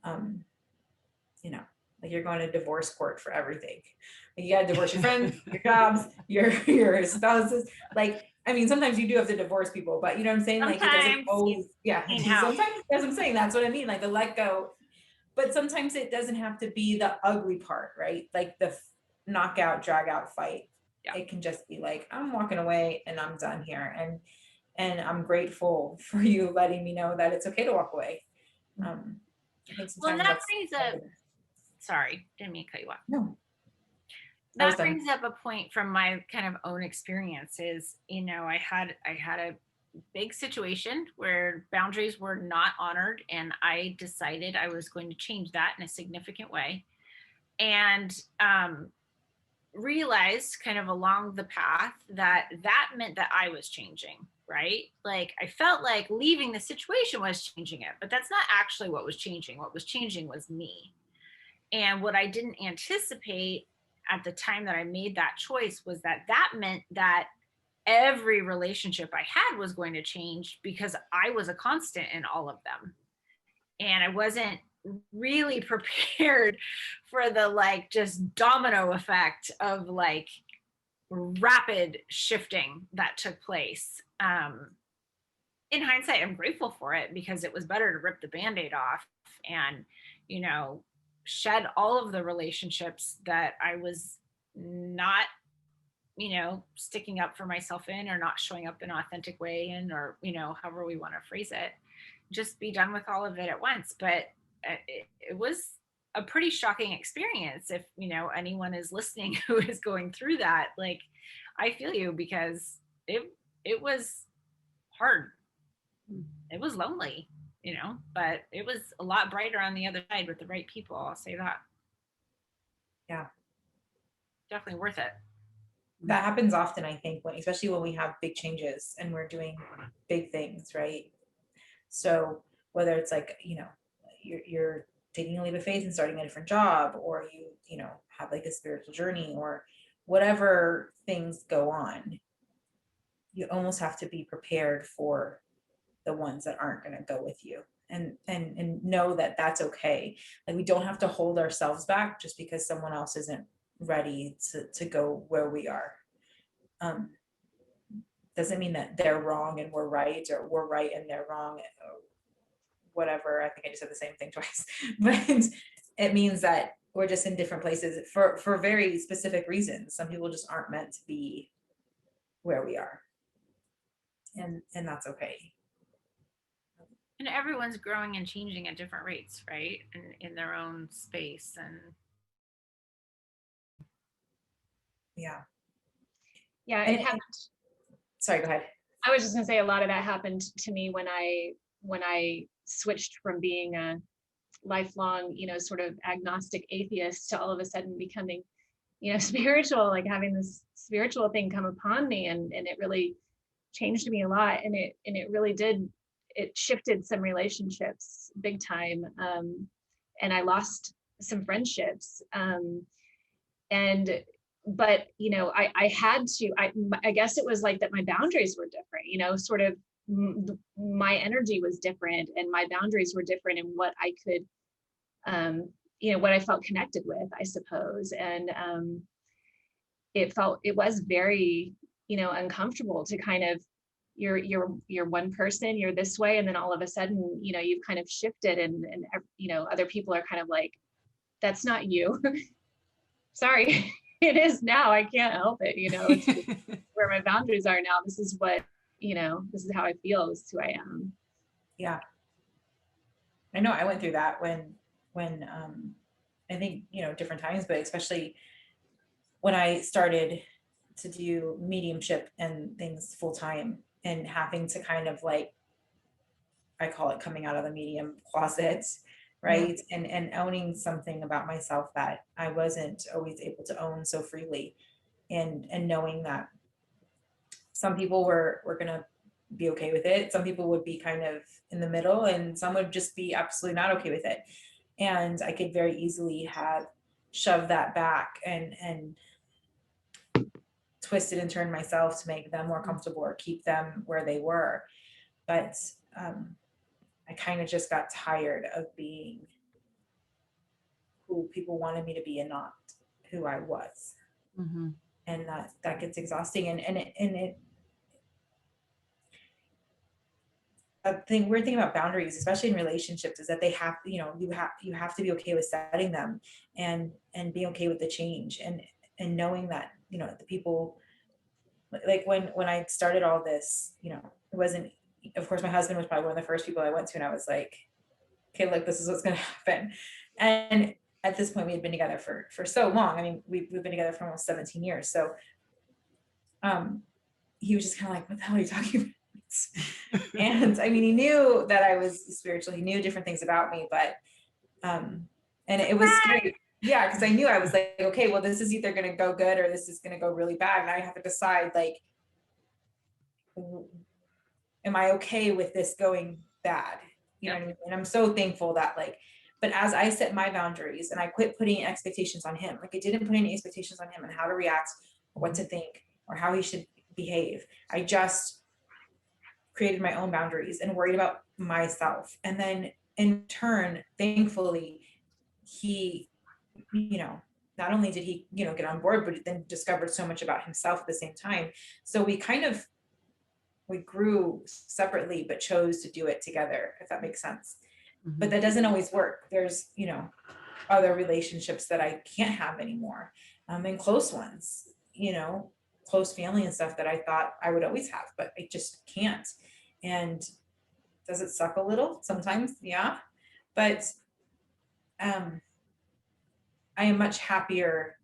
you know, like you're going to divorce court for everything. Like you got to divorce your friends, your jobs, your spouses. Like, I mean, sometimes you do have to divorce people, but you know what I'm saying? Like it doesn't always, yeah. Sometimes that's what I'm saying. That's what I mean. Like the let go. But sometimes it doesn't have to be the ugly part, right? Like the knockout, drag out fight. Yeah. It can just be like, I'm walking away and I'm done here. And I'm grateful for you letting me know that it's okay to walk away. I think well, that brings up, sorry, didn't mean to cut you off. No. That brings up a point from my kind of own experiences. You know, I had a big situation where boundaries were not honored, and I decided I was going to change that in a significant way. And realized kind of along the path that meant that I was changing, right? Like I felt like leaving the situation was changing it, but that's not actually what was changing. What was changing was me. And what I didn't anticipate at the time that I made that choice was that meant that every relationship I had was going to change because I was a constant in all of them. And I wasn't really prepared for the like just domino effect of like rapid shifting that took place. In hindsight, I'm grateful for it because it was better to rip the Band-Aid off and, you know, shed all of the relationships that I was not, you know, sticking up for myself in or not showing up in an authentic way in, or, you know, however we want to phrase it, just be done with all of it at once. But it was a pretty shocking experience. If, you know, anyone is listening who is going through that, like, I feel you because it was hard. It was lonely, you know, but it was a lot brighter on the other side with the right people. I'll say that. Yeah. Definitely worth it. That happens often, I think, especially when we have big changes and we're doing big things, right? So whether it's like, you know, you're taking a leap of faith and starting a different job, or you know, have like a spiritual journey, or whatever things go on, you almost have to be prepared for the ones that aren't going to go with you, and know that that's okay. Like we don't have to hold ourselves back just because someone else isn't ready to go where we are. Doesn't mean that they're wrong and we're right, or we're right and they're wrong, whatever. I think I just said the same thing twice, but it means that we're just in different places for very specific reasons. Some people just aren't meant to be where we are, and that's okay. And everyone's growing and changing at different rates, right? In their own space. And yeah, it happened. Sorry, go ahead. I was just gonna say a lot of that happened to me when I switched from being a lifelong, you know, sort of agnostic atheist to all of a sudden becoming, you know, spiritual, like having this spiritual thing come upon me, and it really changed me a lot, and it really did. It shifted some relationships big time, and I lost some friendships, but you know, I had to. I guess it was like that. My boundaries were different, you know, sort of. My energy was different, and my boundaries were different, and what I could, you know, what I felt connected with, I suppose, and it was very, you know, uncomfortable to kind of you're one person, you're this way, and then all of a sudden, you know, you've kind of shifted, and you know, other people are kind of like, that's not you. Sorry. It is now. I can't help it. You know, it's where my boundaries are now. This is what, you know, this is how I feel. This is who I am. Yeah. I know I went through that when I think, you know, different times, but especially when I started to do mediumship and things full time and having to kind of like, I call it coming out of the medium closet, right? And owning something about myself that I wasn't always able to own so freely. And knowing that some people were gonna be okay with it. Some people would be kind of in the middle, and some would just be absolutely not okay with it. And I could very easily have shoved that back and twisted and turned myself to make them more comfortable or keep them where they were. But I kind of just got tired of being who people wanted me to be and not who I was. Mm-hmm. And that gets exhausting. And weird thing about boundaries, especially in relationships, is that they have, you know, you have to be okay with setting them and be okay with the change and knowing that, you know, the people, like when I started all this, you know, it wasn't, of course, my husband was probably one of the first people I went to, and I was like, okay, like this is what's going to happen. And at this point, we had been together for so long. I mean, we've been together for almost 17 years. So he was just kind of like, what the hell are you talking about? And I mean, he knew that I was spiritual. He knew different things about me, but and it was scary. Yeah, because I knew, I was like, okay, well, this is either going to go good or this is going to go really bad, and I have to decide, like, am I okay with this going bad? You know what I mean? And I'm so thankful that, like, but as I set my boundaries and I quit putting expectations on him, like I didn't put any expectations on him and how to react or what to think or how he should behave. I just created my own boundaries and worried about myself. And then in turn, thankfully, he, you know, not only did he, you know, get on board, but then discovered so much about himself at the same time. So we grew separately, but chose to do it together, if that makes sense. Mm-hmm. But that doesn't always work. There's, you know, other relationships that I can't have anymore. And close ones, you know, close family and stuff that I thought I would always have, but I just can't. And does it suck a little? Sometimes, yeah. But I am much happier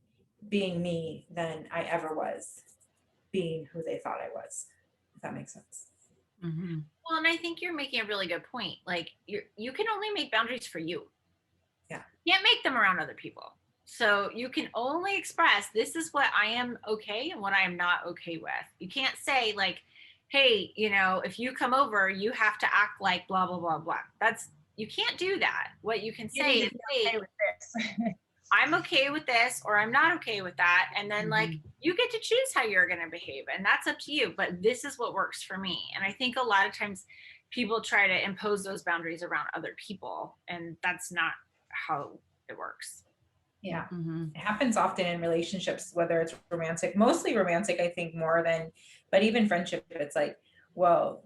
being me than I ever was being who they thought I was, if that makes sense. Mm-hmm. Well, and I think you're making a really good point. Like you can only make boundaries for you. Yeah. You can't make them around other people. So you can only express, this is what I am okay and what I am not okay with. You can't say like, hey, you know, if you come over, you have to act like blah, blah, blah, blah. You can't do that. What you can say is, hey, I'm okay with this, or I'm not okay with that. And then like, you get to choose how you're going to behave, and that's up to you. But this is what works for me. And I think a lot of times people try to impose those boundaries around other people, and that's not how it works. Yeah. Mm-hmm. It happens often in relationships, whether it's romantic, mostly romantic, I think more than, but even friendship, it's like, well,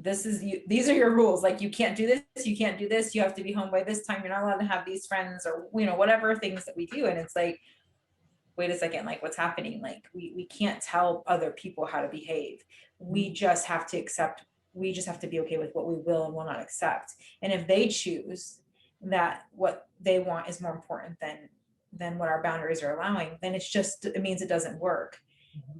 these are your rules. Like, you can't do this, you can't do this, you have to be home by this time, you're not allowed to have these friends, or, you know, whatever things that we do. And it's like, wait a second, like, what's happening? Like, we can't tell other people how to behave. We just have to be okay with what we will and will not accept. And if they choose that what they want is more important than what our boundaries are allowing, then it means it doesn't work.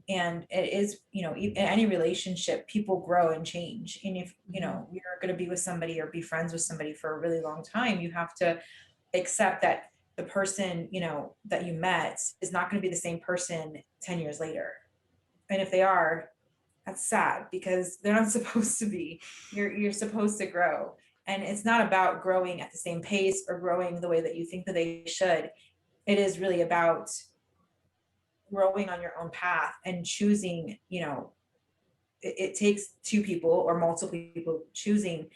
And it is, you know, in any relationship, people grow and change. And if, you know, you're going to be with somebody or be friends with somebody for a really long time, you have to accept that the person, you know, that you met is not going to be the same person 10 years later. And if they are, that's sad, because they're not supposed to be. You're supposed to grow. And it's not about growing at the same pace or growing the way that you think that they should. It is really about growing on your own path and choosing, you know, it takes two people or multiple people choosing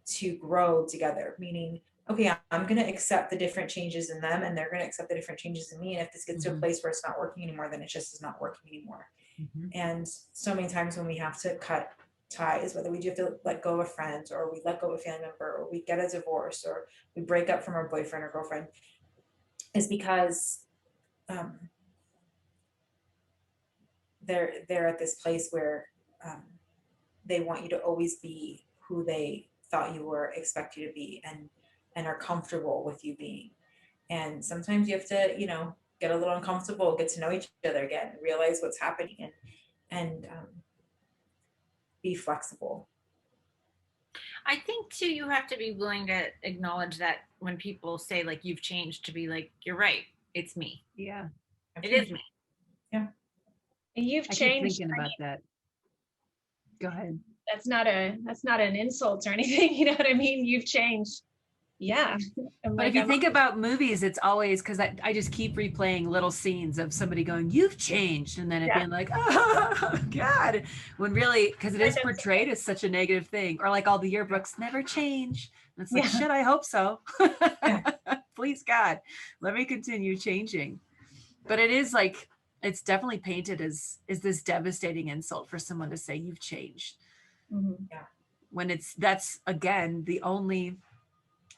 to grow together, meaning, okay, I'm going to accept the different changes in them, and they're going to accept the different changes in me. And if this gets to a place where it's not working anymore, then it just is not working anymore. And so many times when we have to cut ties, whether we do have to let go of a friend, or we let go of a family member, or we get a divorce, or we break up from our boyfriend or girlfriend, is because they're at this place where they want you to always be who they thought you were, expect you to be, and are comfortable with you being. And sometimes you have to, get a little uncomfortable, get to know each other again, realize what's happening, and be flexible. I think too, you have to be willing to acknowledge that when people say like you've changed, to be like, you're right, it's me. Yeah. It is me. Yeah. And you've I keep changed. thinking about that. Go ahead. That's not an insult or anything. You know what I mean? You've changed. Yeah. But if you think about movies, it's always because I just keep replaying little scenes of somebody going, "You've changed," and then it being like, "Oh God," when really, because it is portrayed as such a negative thing, or like all the yearbooks never change. And it's like, shit, I hope so. Please God, let me continue changing. But it is like, it's definitely painted as this devastating insult for someone to say you've changed. Mm-hmm. Yeah. When that's again the only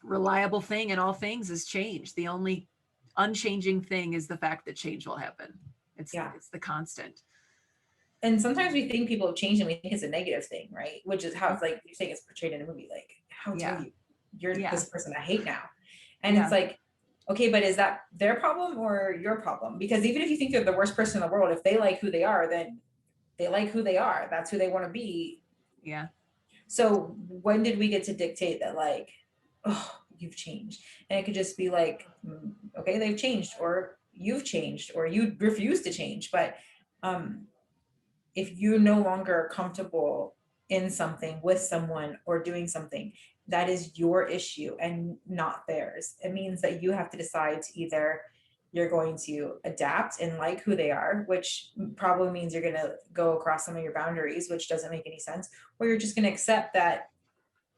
reliable thing in all things is change. The only unchanging thing is the fact that change will happen. It's the constant. And sometimes we think people have changed and we think it's a negative thing, right? Which is how it's like you think it's portrayed in a movie. Like, how dare you? You're this person I hate now. And it's like, okay, but is that their problem or your problem? Because even if you think they're the worst person in the world, if they like who they are, then they like who they are. That's who they want to be. Yeah. So when did we get to dictate that, like, oh, you've changed? And it could just be like, okay, they've changed, or you've changed, or you refuse to change. But if you're no longer comfortable in something with someone or doing something, that is your issue and not theirs. It means that you have to decide to either you're going to adapt and like who they are, which probably means you're going to go across some of your boundaries, which doesn't make any sense, or you're just going to accept that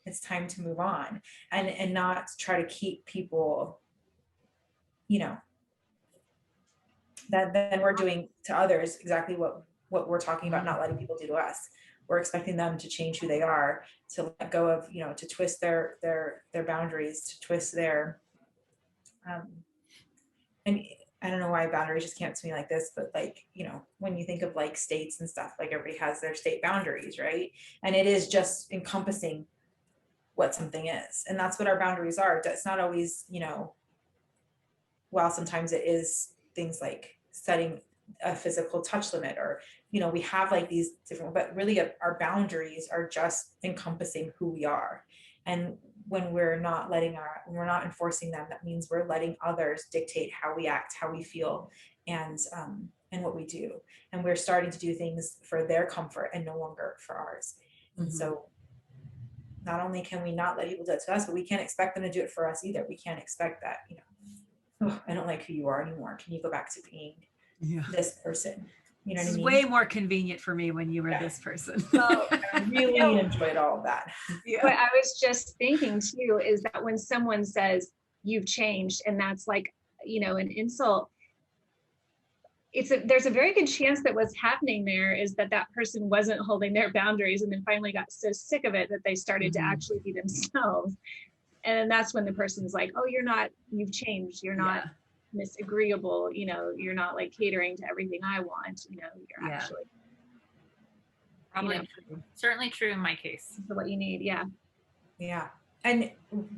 it's time to move on and not try to keep people, that then we're doing to others exactly what we're talking about, not letting people do to us. We're expecting them to change who they are, to let go of, to twist their boundaries, to twist their, and I don't know why boundaries just came to me like this, but like, when you think of like states and stuff, like everybody has their state boundaries, right? And it is just encompassing what something is. And that's what our boundaries are. It's not always, while sometimes it is things like setting a physical touch limit, or, we have like these different, but really our boundaries are just encompassing who we are. And when we're not when we're not enforcing them, that means we're letting others dictate how we act, how we feel, and what we do. And we're starting to do things for their comfort and no longer for ours. And so not only can we not let people do it to us, but we can't expect them to do it for us either. We can't expect that, oh, I don't like who you are anymore. Can you go back to being this person? You know what I mean? It's way more convenient for me when you were this person. Well, I really enjoyed all of that. Yeah. What I was just thinking too is that when someone says you've changed, and that's like, an insult, there's a very good chance that what's happening there is that person wasn't holding their boundaries and then finally got so sick of it that they started to actually be themselves. And then that's when the person's like, oh, you've changed. You're not disagreeable. You're not like catering to everything I want. You're actually probably true. Certainly true in my case. For what you need. Yeah. Yeah. And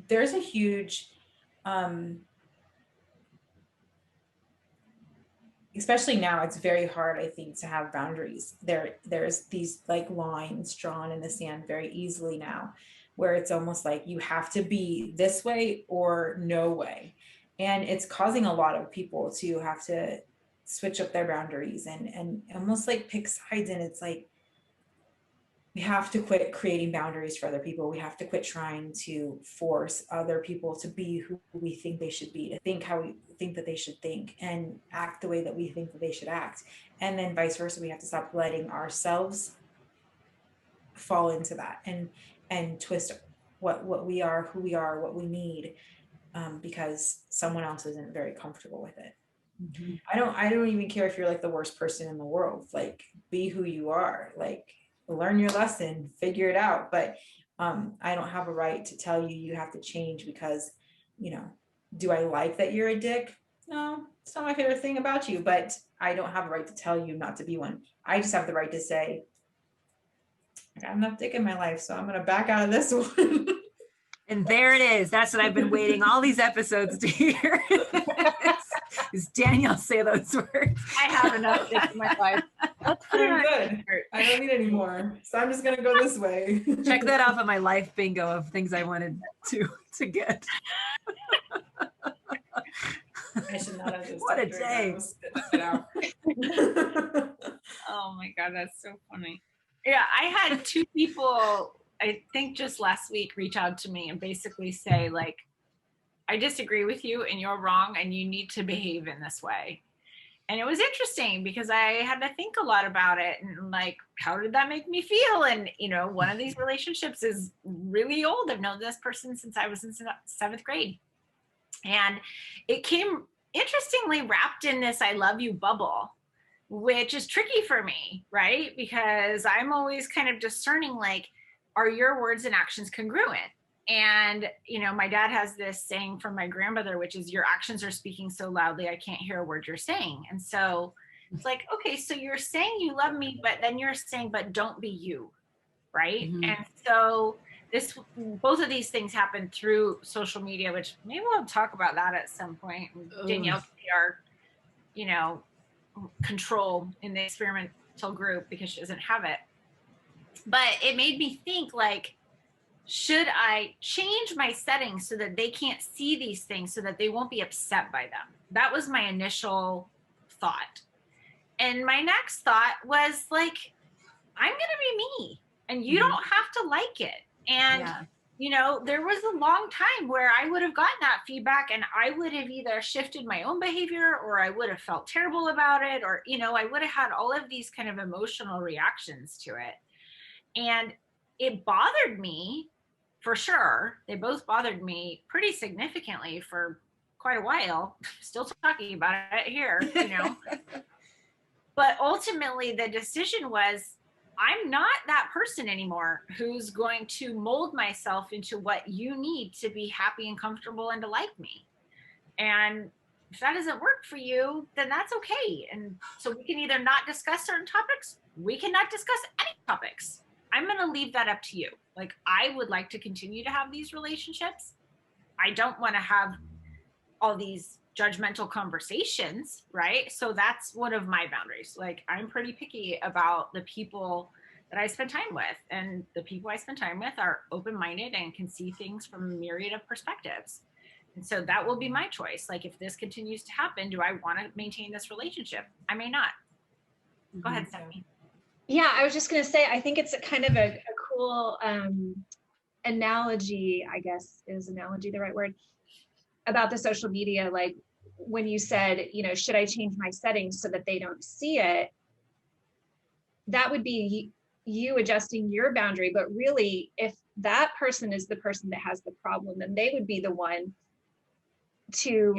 there's a huge, especially now, it's very hard, I think, to have boundaries. There's these like lines drawn in the sand very easily now, where it's almost like you have to be this way or no way. And it's causing a lot of people to have to switch up their boundaries and almost like pick sides. And it's like, we have to quit creating boundaries for other people. We have to quit trying to force other people to be who we think they should be, to think how we think that they should think, and act the way that we think that they should act. And then vice versa, we have to stop letting ourselves fall into that and twist what we are, who we are, what we need, because someone else isn't very comfortable with it. I don't even care if you're like the worst person in the world. Like, be who you are. Like, learn your lesson, figure it out. But I don't have a right to tell you you have to change because, you know, do I like that you're a dick? No, it's not my favorite thing about you, but I don't have a right to tell you not to be one. I just have the right to say, I got enough dick in my life, so I'm gonna back out of this one. And there it is. That's what I've been waiting all these episodes to hear. Is Danielle say those words? I have enough dick in my life. Let's put it I'm on good. I don't need any more. So I'm just gonna go this way. Check that off of my life bingo of things I wanted to get. I should not have just What a said during that. day. I was spitting it out. Oh my God, that's so funny. Yeah, I had two people, I think just last week, reach out to me and basically say, like, I disagree with you and you're wrong and you need to behave in this way. And it was interesting because I had to think a lot about it and like, how did that make me feel? And, you know, one of these relationships is really old. I've known this person since I was in 7th grade. And it came interestingly wrapped in this I love you bubble, which is tricky for me, right? Because I'm always kind of discerning, like, are your words and actions congruent? And, you know, my dad has this saying from my grandmother, which is your actions are speaking so loudly, I can't hear a word you're saying. And so it's like, okay, so you're saying you love me, but then you're saying, but don't be you, right? Mhm. And so both of these things happen through social media, which maybe we'll talk about that at some point. Danielle can be our, you know, control in the experimental group because she doesn't have it. But it made me think, like, should I change my settings so that they can't see these things so that they won't be upset by them? That was my initial thought. And my next thought was like, I'm going to be me and you don't have to like it. And, Yeah. you know, there was a long time where I would have gotten that feedback and I would have either shifted my own behavior or I would have felt terrible about it. Or, you know, I would have had all of these kind of emotional reactions to it. And it bothered me for sure. They both bothered me pretty significantly for quite a while. Still talking about it here, you know. But ultimately the decision was, I'm not that person anymore who's going to mold myself into what you need to be happy and comfortable and to like me. And if that doesn't work for you, then that's okay. And so we can either not discuss certain topics, we cannot discuss any topics. I'm going to leave that up to you. Like, I would like to continue to have these relationships. I don't want to have all these judgmental conversations, right? So that's one of my boundaries. Like, I'm pretty picky about the people that I spend time with, and the people I spend time with are open-minded and can see things from a myriad of perspectives. And so that will be my choice. Like, if this continues to happen, do I want to maintain this relationship? I may not. Go ahead, Stephanie. Yeah, I was just going to say, I think it's a kind of a cool analogy, I guess, is analogy the right word, about the social media. Like when you said, you know, should I change my settings so that they don't see it? That would be you adjusting your boundary. But really, if that person is the person that has the problem, then they would be the one to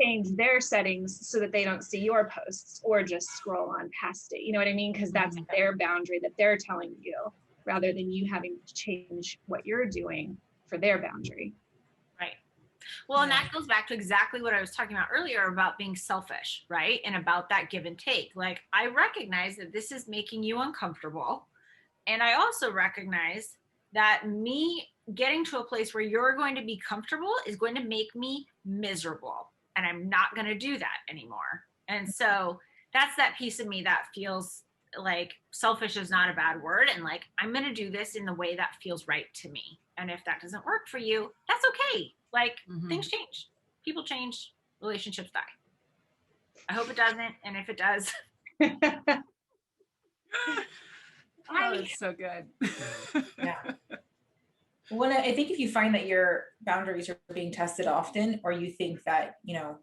change their settings so that they don't see your posts or just scroll on past it. You know what I mean? Because that's their boundary that they're telling you, rather than you having to change what you're doing for their boundary. Right. Well, and that goes back to exactly what I was talking about earlier about being selfish, right? And about that give and take. Like, I recognize that this is making you uncomfortable. And I also recognize that me getting to a place where you're going to be comfortable is going to make me miserable. And I'm not going to do that anymore. And so that's that piece of me that feels like selfish is not a bad word. And like, I'm going to do this in the way that feels right to me. And if that doesn't work for you, that's okay. Like, things change, people change, relationships die. I hope it doesn't. And if it does, oh, it's so good. Yeah. Well, I think if you find that your boundaries are being tested often, or you think that, you know,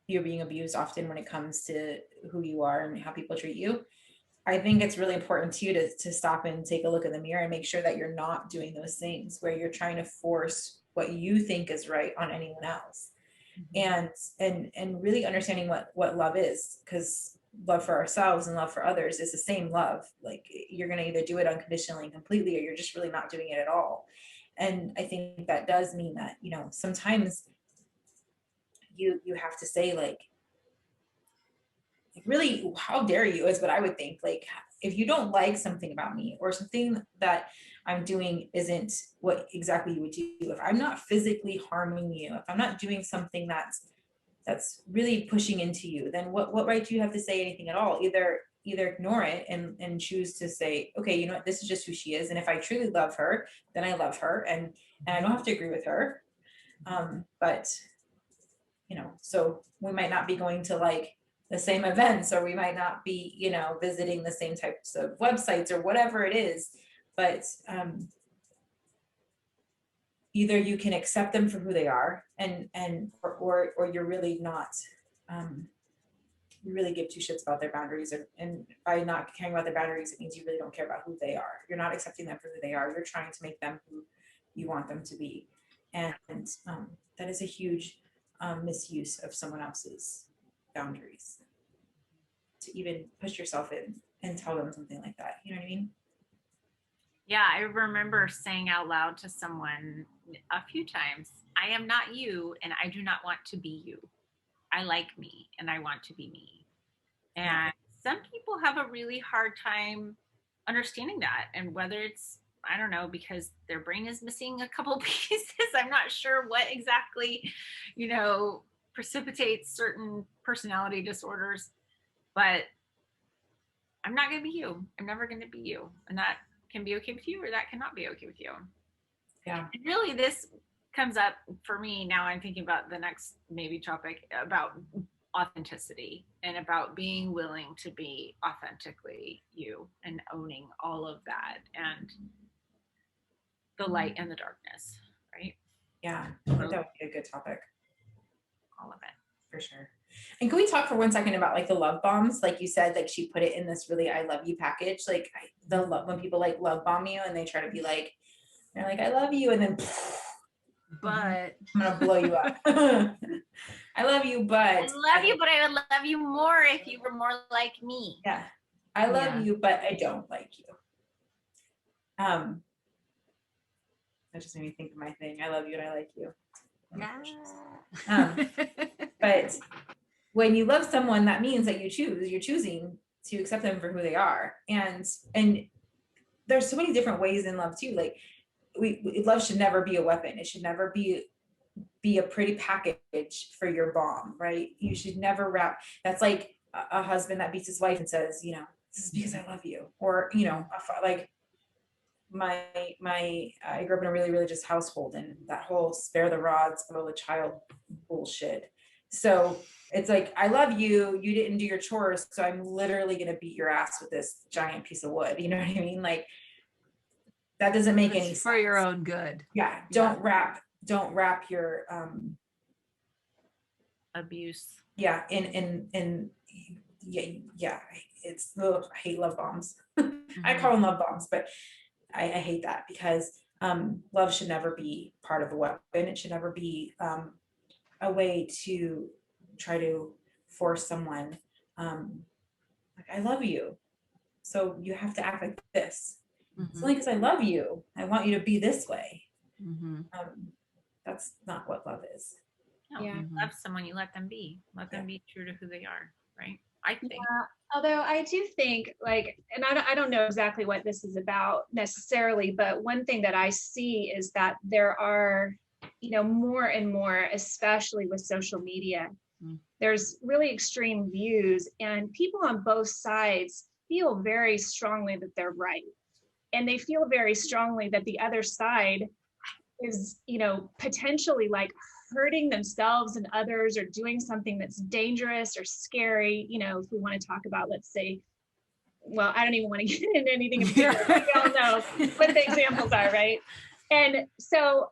you're being abused often when it comes to who you are and how people treat you, I think it's really important to you to stop and take a look in the mirror and make sure that you're not doing those things where you're trying to force what you think is right on anyone else. And really understanding what love is, because love for ourselves and love for others is the same love. Like you're going to either do it unconditionally and completely, or you're just really not doing it at all. And I think that does mean that, you know, sometimes you have to say like really, how dare you, is what I would think. Like if you don't like something about me, or something that I'm doing isn't what exactly you would do, if I'm not physically harming you, if I'm not doing something that's really pushing into you, then what right do you have to say anything at all? Either ignore it and choose to say, okay, you know what, this is just who she is, and if I truly love her, then I love her, and I don't have to agree with her. But you know, so we might not be going to like the same events, or we might not be, you know, visiting the same types of websites or whatever it is, but either you can accept them for who they are, or you're really not, you really give two shits about their boundaries, and by not caring about their boundaries, it means you really don't care about who they are. You're not accepting them for who they are. You're trying to make them who you want them to be, and that is a huge misuse of someone else's boundaries, to even push yourself in and tell them something like that. You know what I mean? Yeah, I remember saying out loud to someone a few times, I am not you, and I do not want to be you. I like me, and I want to be me. And some people have a really hard time understanding that. And whether it's, I don't know, because their brain is missing a couple pieces, I'm not sure what exactly, you know, precipitates certain personality disorders. But I'm not going to be you. I'm never going to be you. And that can be okay with you, or that cannot be okay with you. Yeah. And really, this comes up for me now. I'm thinking about the next maybe topic about authenticity, and about being willing to be authentically you, and owning all of that, and the light and the darkness, right? Yeah, I think that would be a good topic. All of it. For sure. And can we talk for 1 second about like the love bombs? Like you said, like she put it in this really I love you package. Like when people like love bomb you, and they try to be like, they're like, I love you, and then But I'm gonna blow you up. I love you, but I love you, but I would love you more if you were more like me. yeah, I love Yeah. you, but I don't like you. That just made me think of my thing. I love you and I like you. But when you love someone, that means that you're choosing to accept them for who they are. And there's so many different ways in love too. Like love should never be a weapon. It should never be a pretty package for your bomb, right? You should never wrap. That's like a husband that beats his wife and says, you know, this is because I love you. Or, you know, like I grew up in a really religious household, and that whole spare the rod, spoil the child bullshit. So it's like, I love you, you didn't do your chores, so I'm literally going to beat your ass with this giant piece of wood. You know what I mean? Like that doesn't make any sense. For your own good. Yeah. Don't wrap your Abuse. yeah in yeah it's I hate love bombs. I call them love bombs, but I hate that, because love should never be part of a weapon. It should never be a way to try to force someone, like, I love you, so you have to act like this. It's only because I love you, I want you to be this way. That's not what love is. No, Yeah. you love someone, you let them be. Let them be true to who they are, right? I think. Yeah. Although I do think, like, and I don't know exactly what this is about necessarily, but one thing that I see is that there are, you know, more and more, especially with social media, there's really extreme views, and people on both sides feel very strongly that they're right. And they feel very strongly that the other side is, you know, potentially like hurting themselves and others, or doing something that's dangerous or scary. You know, if we want to talk about, let's say, well, I don't even want to get into anything in particular. We all know what the examples are, right? And so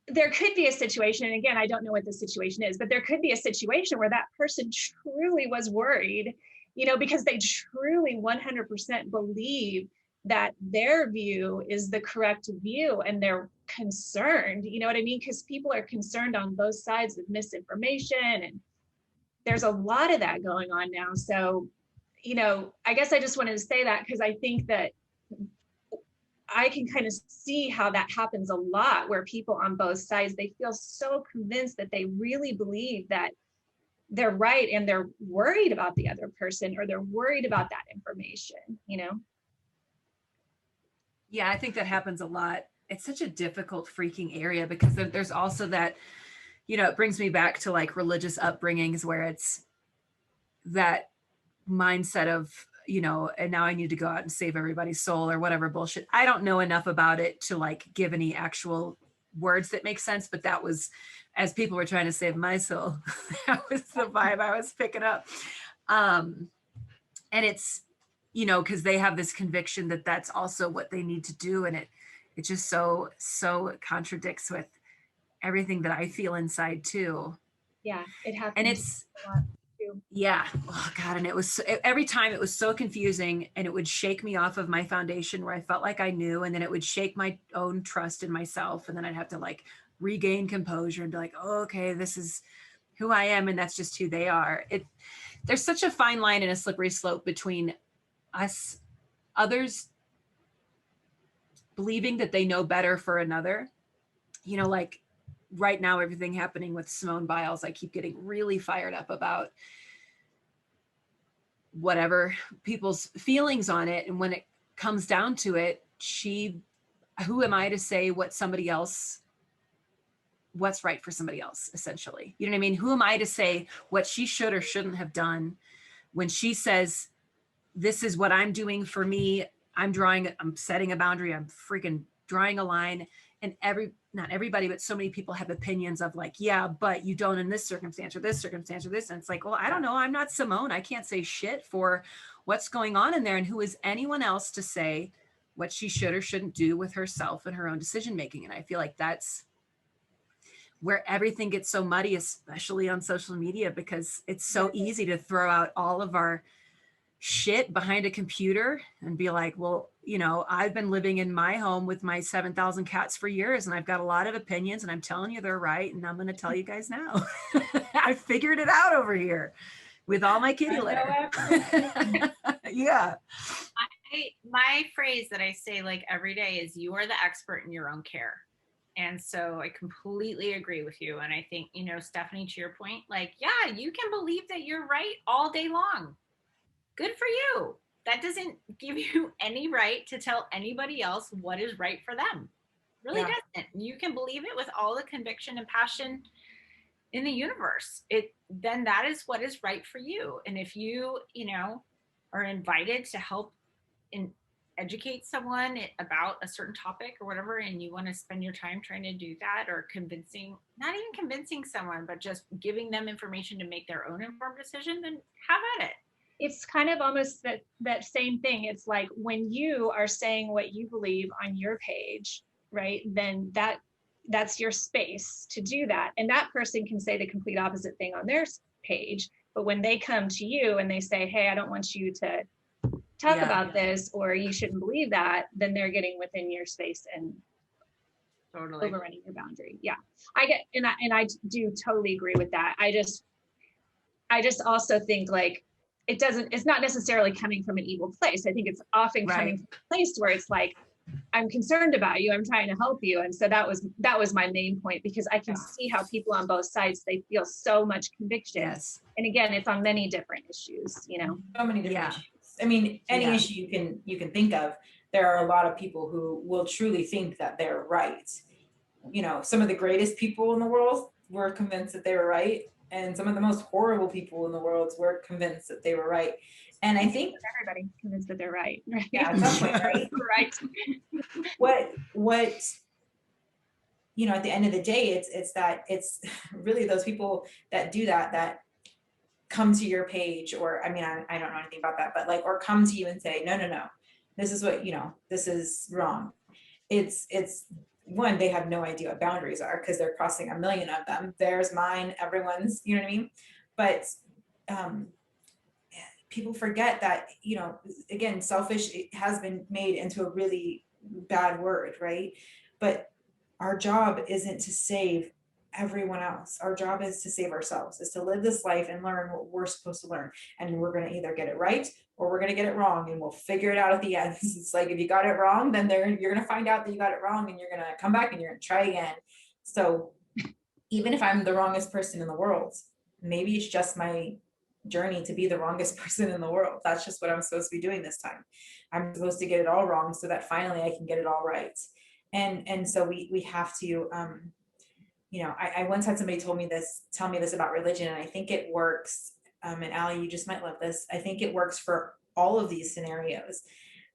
there could be a situation, and again, I don't know what the situation is, but there could be a situation where that person truly was worried, you know, because they truly 100% believe that their view is the correct view, and they're concerned, you know what I mean? Because people are concerned on both sides with misinformation, and there's a lot of that going on now. So I guess I just wanted to say that because I think that I can kind of see how that happens a lot, where people on both sides, they feel so convinced that they really believe that they're right, and they're worried about the other person, or they're worried about that information. Yeah, I think that happens a lot. It's such a difficult freaking area because there's also that, it brings me back to like religious upbringings where it's that mindset of, and now I need to go out and save everybody's soul or whatever bullshit. I don't know enough about it to like give any actual words that make sense, but that was, as people were trying to save my soul, that was the vibe I was picking up. And it's, because they have this conviction that that's also what they need to do. And it just so contradicts with everything that I feel inside too. Yeah, it happens. And it's, a lot too. yeah, oh God. And every time it was so confusing, and it would shake me off of my foundation where I felt like I knew, and then it would shake my own trust in myself. And then I'd have to like regain composure and be like, oh, okay, this is who I am. And that's just who they are. There's such a fine line and a slippery slope between us, others believing that they know better for another. Like right now, everything happening with Simone Biles, I keep getting really fired up about whatever people's feelings on it. And when it comes down to it, who am I to say what's right for somebody else, essentially? You know what I mean? Who am I to say what she should or shouldn't have done when she says, this is what I'm doing for me. I'm setting a boundary. I'm freaking drawing a line. And not everybody, but so many people have opinions of like, yeah, but you don't in this circumstance or this circumstance or this. And it's like, well, I don't know. I'm not Simone. I can't say shit for what's going on in there. And who is anyone else to say what she should or shouldn't do with herself and her own decision-making? And I feel like that's where everything gets so muddy, especially on social media, because it's so easy to throw out all of our shit behind a computer and be like, well, I've been living in my home with my 7,000 cats for years, and I've got a lot of opinions, and I'm telling you they're right, and I'm going to tell you guys now. I figured it out over here with all my kitty litter. Yeah. My phrase that I say like every day is, you are the expert in your own care. And so I completely agree with you. And I think, Stephanie, to your point, like, yeah, you can believe that you're right all day long. Good for you. That doesn't give you any right to tell anybody else what is right for them. Really doesn't. You can believe it with all the conviction and passion in the universe. Then that is what is right for you. And if you, are invited to help and educate someone about a certain topic or whatever, and you want to spend your time trying to do that, or not even convincing someone, but just giving them information to make their own informed decision, then have at it. It's kind of almost that same thing. It's like when you are saying what you believe on your page, right? Then that's your space to do that. And that person can say the complete opposite thing on their page. But when they come to you and they say, hey, I don't want you to talk about this, or you shouldn't believe that, then they're getting within your space and totally overrunning your boundary. Yeah, I get, and I do totally agree with that. I just also think like, it's not necessarily coming from an evil place. I think it's often coming from a place where it's like, I'm concerned about you, I'm trying to help you. And so that was my main point, because I can see how people on both sides, they feel so much conviction. Yes. And again, it's on many different issues, So many different issues. I mean, any issue you can think of, there are a lot of people who will truly think that they're right. Some of the greatest people in the world were convinced that they were right. And some of the most horrible people in the world were convinced that they were right. And I think everybody's convinced that they're right. Yeah, at some point, right? Right. What at the end of the day, it's really those people that do that come to your page, or I don't know anything about that, but like, or come to you and say, no, this is what, this is wrong. It's one, they have no idea what boundaries are, because they're crossing a million of them. Theirs, mine, everyone's, you know what I mean? But people forget that, again, selfish, it has been made into a really bad word, right? But our job isn't to save everyone else. Our job is to save ourselves, is to live this life and learn what we're supposed to learn. And we're going to either get it right or we're going to get it wrong, and we'll figure it out at the end. It's like, if you got it wrong, then you're going to find out that you got it wrong, and you're going to come back and you're going to try again. So even if I'm the wrongest person in the world, maybe it's just my journey to be the wrongest person in the world. That's just what I'm supposed to be doing this time. I'm supposed to get it all wrong so that finally I can get it all right. And so we have to, you know, I once had somebody tell me this about religion, and I think it works. And Allie, you just might love this. I think it works for all of these scenarios.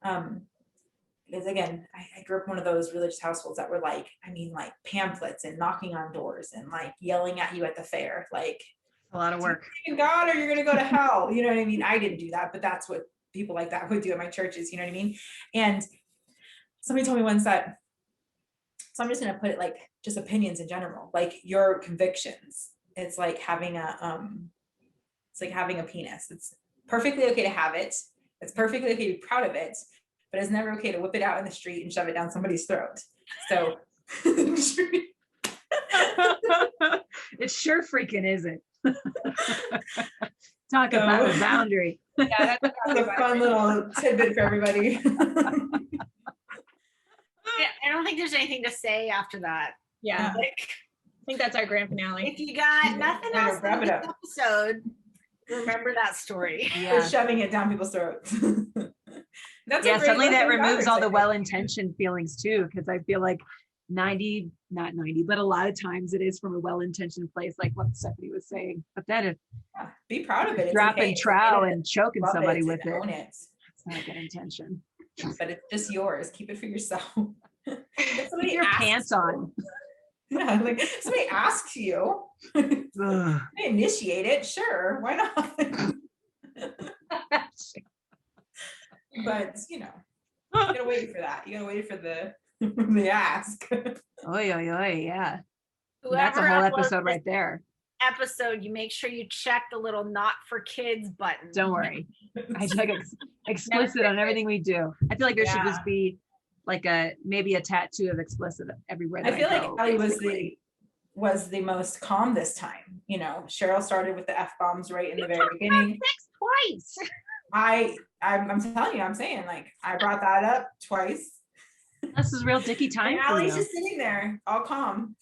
Because again, I grew up in one of those religious households that were like, I mean, like pamphlets and knocking on doors and like yelling at you at the fair, like, A lot of work. in God, or you're going to go to hell. You know what I mean? I didn't do that, but that's what people like that would do at my churches. You know what I mean? And somebody told me once that, so I'm just going to put it like just opinions in general, like your convictions. It's like having a penis. It's perfectly okay to have it. It's perfectly okay to be proud of it, but it's never okay to whip it out in the street and shove it down somebody's throat. So It sure freaking isn't. Talk about a boundary. Yeah, that's that's a fun little tidbit for everybody. Yeah, I don't think there's anything to say after that. yeah. Like, I think that's our grand finale. if you got nothing Yeah, else wrap in it this up. episode, remember that story. We're Yeah. shoving it down people's throats. That's a Yeah, great suddenly that lesson removes Robert's all the saying. well-intentioned feelings too, because I feel like not 90, but a lot of times it is from a well-intentioned place, like what Stephanie was saying. But then if Yeah, be proud of it. It's dropping okay. It's trowel okay to and choking love somebody it with and it, own it. it's not a good intention. But it's just yours. Keep it for yourself. If Keep somebody your asks pants you- on. Yeah, like somebody asks you, Ugh. they initiate it. Sure, why not? But you know, you gotta wait for that. You gotta wait for the ask. Oy, oy, oy, yeah. Whoever That's a whole uploads episode this right there. episode, you make sure you check the little not for kids button. Don't worry. I check explicit on everything we do. I feel like there should just be like maybe a tattoo of explicit everywhere. I That feel like go, Ellie basically. was the most calm this time. You know, Cheryl started with the F-bombs right in the very beginning. Sex twice. I'm telling you, I'm saying, like, I brought that up twice. This is real dicky time And for Allie's you. just sitting there, all calm.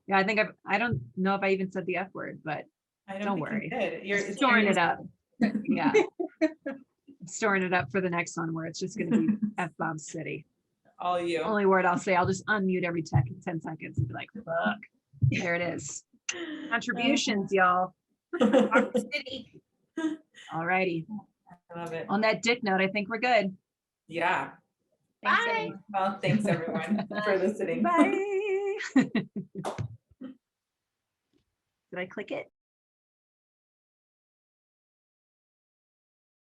Yeah, I think I don't know if I even said the F word, but I Don't think you worry. did. It's storing very- it up. Yeah. Storing it up for the next one where it's just going to be F-bomb city. All you. Only word I'll say, I'll just unmute every 10 seconds and be like, fuck. There it is. Contributions, y'all. City. All righty. I love it. On that dick note, I think we're good. Yeah. Thanks, Bye. everyone. Well, thanks everyone for listening. Bye. Did I click it?